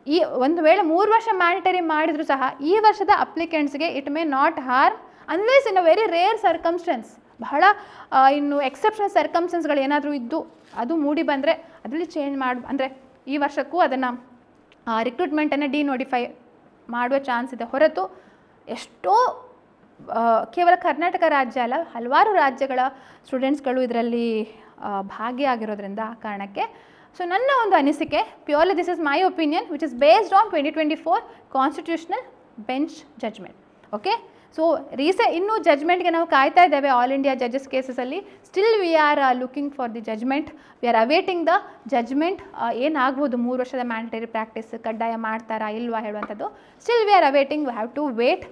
ಈ ಒಂದು ವೇಳೆ 3 ವರ್ಷ ಮ್ಯಾಂಡೇಟರಿ ಮಾಡಿದರೂ ಸಹ ಈ ವರ್ಷದ ಅಪ್ಲಿಕೆಂಟ್ಸ್ಗೆ it may not harm unless in a very rare circumstance, ಬಹಳ ಇನ್ನು ಎಕ್ಸೆಪ್ಷನಲ್ ಸರ್ಕಮ್ಸ್ಟೆನ್ಸ್ಗಳು ಏನಾದರೂ ಇದ್ದು ಅದು ಮೂಡಿ ಬಂದರೆ ಅದರಲ್ಲಿ ಚೇಂಜ್ ಅಂದರೆ ಈ ವರ್ಷಕ್ಕೂ ಅದನ್ನು ರಿಕ್ರೂಟ್ಮೆಂಟನ್ನು ಡಿನೋಟಿಫೈ ಮಾಡುವ ಚಾನ್ಸ್ ಇದೆ ಹೊರತು ಎಷ್ಟೋ ಕೇವಲ ಕರ್ನಾಟಕ ರಾಜ್ಯ ಅಲ್ಲ, ಹಲವಾರು ರಾಜ್ಯಗಳ ಸ್ಟೂಡೆಂಟ್ಸ್ಗಳು ಇದರಲ್ಲಿ ಭಾಗಿಯಾಗಿರೋದ್ರಿಂದ ಆ ಕಾರಣಕ್ಕೆ ಸೊ ನನ್ನ ಒಂದು ಅನಿಸಿಕೆ, purely this is my opinion which is based on 2024 constitutional bench judgment. Okay, so ಇನ್ನೂ ಜಡ್ಜ್ಮೆಂಟ್ಗೆ ನಾವು ಕಾಯ್ತಾ ಇದ್ದೇವೆ ಆಲ್ ಇಂಡಿಯಾ ಜಡ್ಜಸ್ ಕೇಸಸಲ್ಲಿ. Still we are looking for the judgment, we are awaiting the judgment. ಏನಾಗ್ಬೋದು 3 ವರ್ಷದ ಮ್ಯಾಂಡೇಟರಿ ಪ್ರಾಕ್ಟೀಸ್ ಕಡ್ಡಾಯ ಮಾಡ್ತಾರಾ ಇಲ್ವಾ ಹೇಳುವಂಥದ್ದು. Still we are awaiting, we have to wait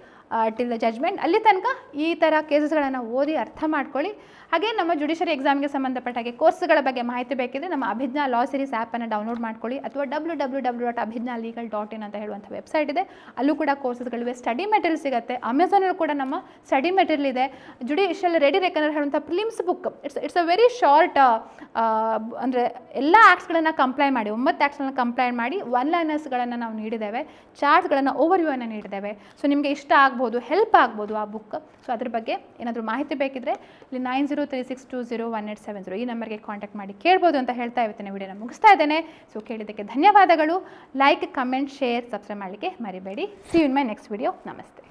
till the judgment. ಅಲ್ಲಿ ತನಕ ಈ ಥರ ಕೇಸಸ್ಗಳನ್ನು ಓದಿ ಅರ್ಥ ಮಾಡ್ಕೊಳ್ಳಿ. ಹಾಗೆ ನಮ್ಮ ಜುಡಿಷರಿ ಎಕ್ಸಾಮ್ಗೆ ಸಂಬಂಧಪಟ್ಟ ಹಾಗೆ ಕೋರ್ಸ್ಗಳ ಬಗ್ಗೆ ಮಾಹಿತಿ ಬೇಕಿದ್ರೆ ನಮ್ಮ ಅಭಿಜ್ಞಾ ಲಾ ಸಿರೀಸ್ ಆ್ಯಪನ್ನು ಡೌನ್ಲೋಡ್ ಮಾಡ್ಕೊಳ್ಳಿ, ಅಥವಾ www.abhijnalegal.in ಅಂತ ಹೇಳುವಂಥ ವೆಬ್ಸೈಟ್ ಇದೆ, ಅಲ್ಲೂ ಕೂಡ ಕೋರ್ಸಸ್ಗಳಿವೆ. ಸ್ಟಡಿ ಮೆಟೀರಿಯಲ್ ಸಿಗುತ್ತೆ. ಅಮೆಝಾನಲ್ಲಿ ಕೂಡ ನಮ್ಮ ಸ್ಟಡಿ ಮೆಟೀರಿಯಲ್ ಇದೆ. ಜುಡಿಷಿಯಲ್ ರೆಡಿ ರೆಕನರ್ ಹೇಳುವಂಥ prelims book, it's a very short, ಅಂದರೆ ಎಲ್ಲ ಆ್ಯಕ್ಟ್ಸ್ಗಳನ್ನು ಕಂಪ್ಲೈ ಮಾಡಿ 9 ಆ್ಯಕ್ಟ್ಸ್ಗಳನ್ನು ಕಂಪ್ಲೈ ಮಾಡಿ 1 ಲೈನರ್ಸ್ಗಳನ್ನು ನಾವು ನೀಡಿದ್ದೇವೆ, ಚಾರ್ಟ್ಸ್ಗಳನ್ನು ಓವರ್ವ್ಯೂವನ್ನು ನೀಡಿದ್ದೇವೆ. ಸೊ ನಿಮಗೆ ಇಷ್ಟ ಆಗ್ಬೋದು, ಹೆಲ್ಪ್ ಆಗ್ಬೋದು ಆ ಬುಕ್. ಸೊ ಅದ್ರ ಬಗ್ಗೆ ಏನಾದರೂ ಮಾಹಿತಿ ಬೇಕಿದ್ರೆ ಇಲ್ಲಿ 9036201870 ಈ ನಂಬರ್ಗೆ ಕಾಂಟ್ಯಾಕ್ಟ್ ಮಾಡಿ ಕೇಳ್ಬೋದು ಅಂತ ಹೇಳ್ತಾ ಇವತ್ತಿನ ವಿಡಿಯೋನ ಮುಗಿಸ್ತಾ ಇದ್ದೇನೆ. ಸೊ ಕೇಳಿದ್ದಕ್ಕೆ ಧನ್ಯವಾದಗಳು. ಲೈಕ್, ಕಮೆಂಟ್, ಶೇರ್, ಸಬ್ಸ್ಕ್ರೈಬ್ ಮಾಡಲಿಕ್ಕೆ ಮರಿಬೇಡಿ. See you in my next video. ನಮಸ್ತೆ.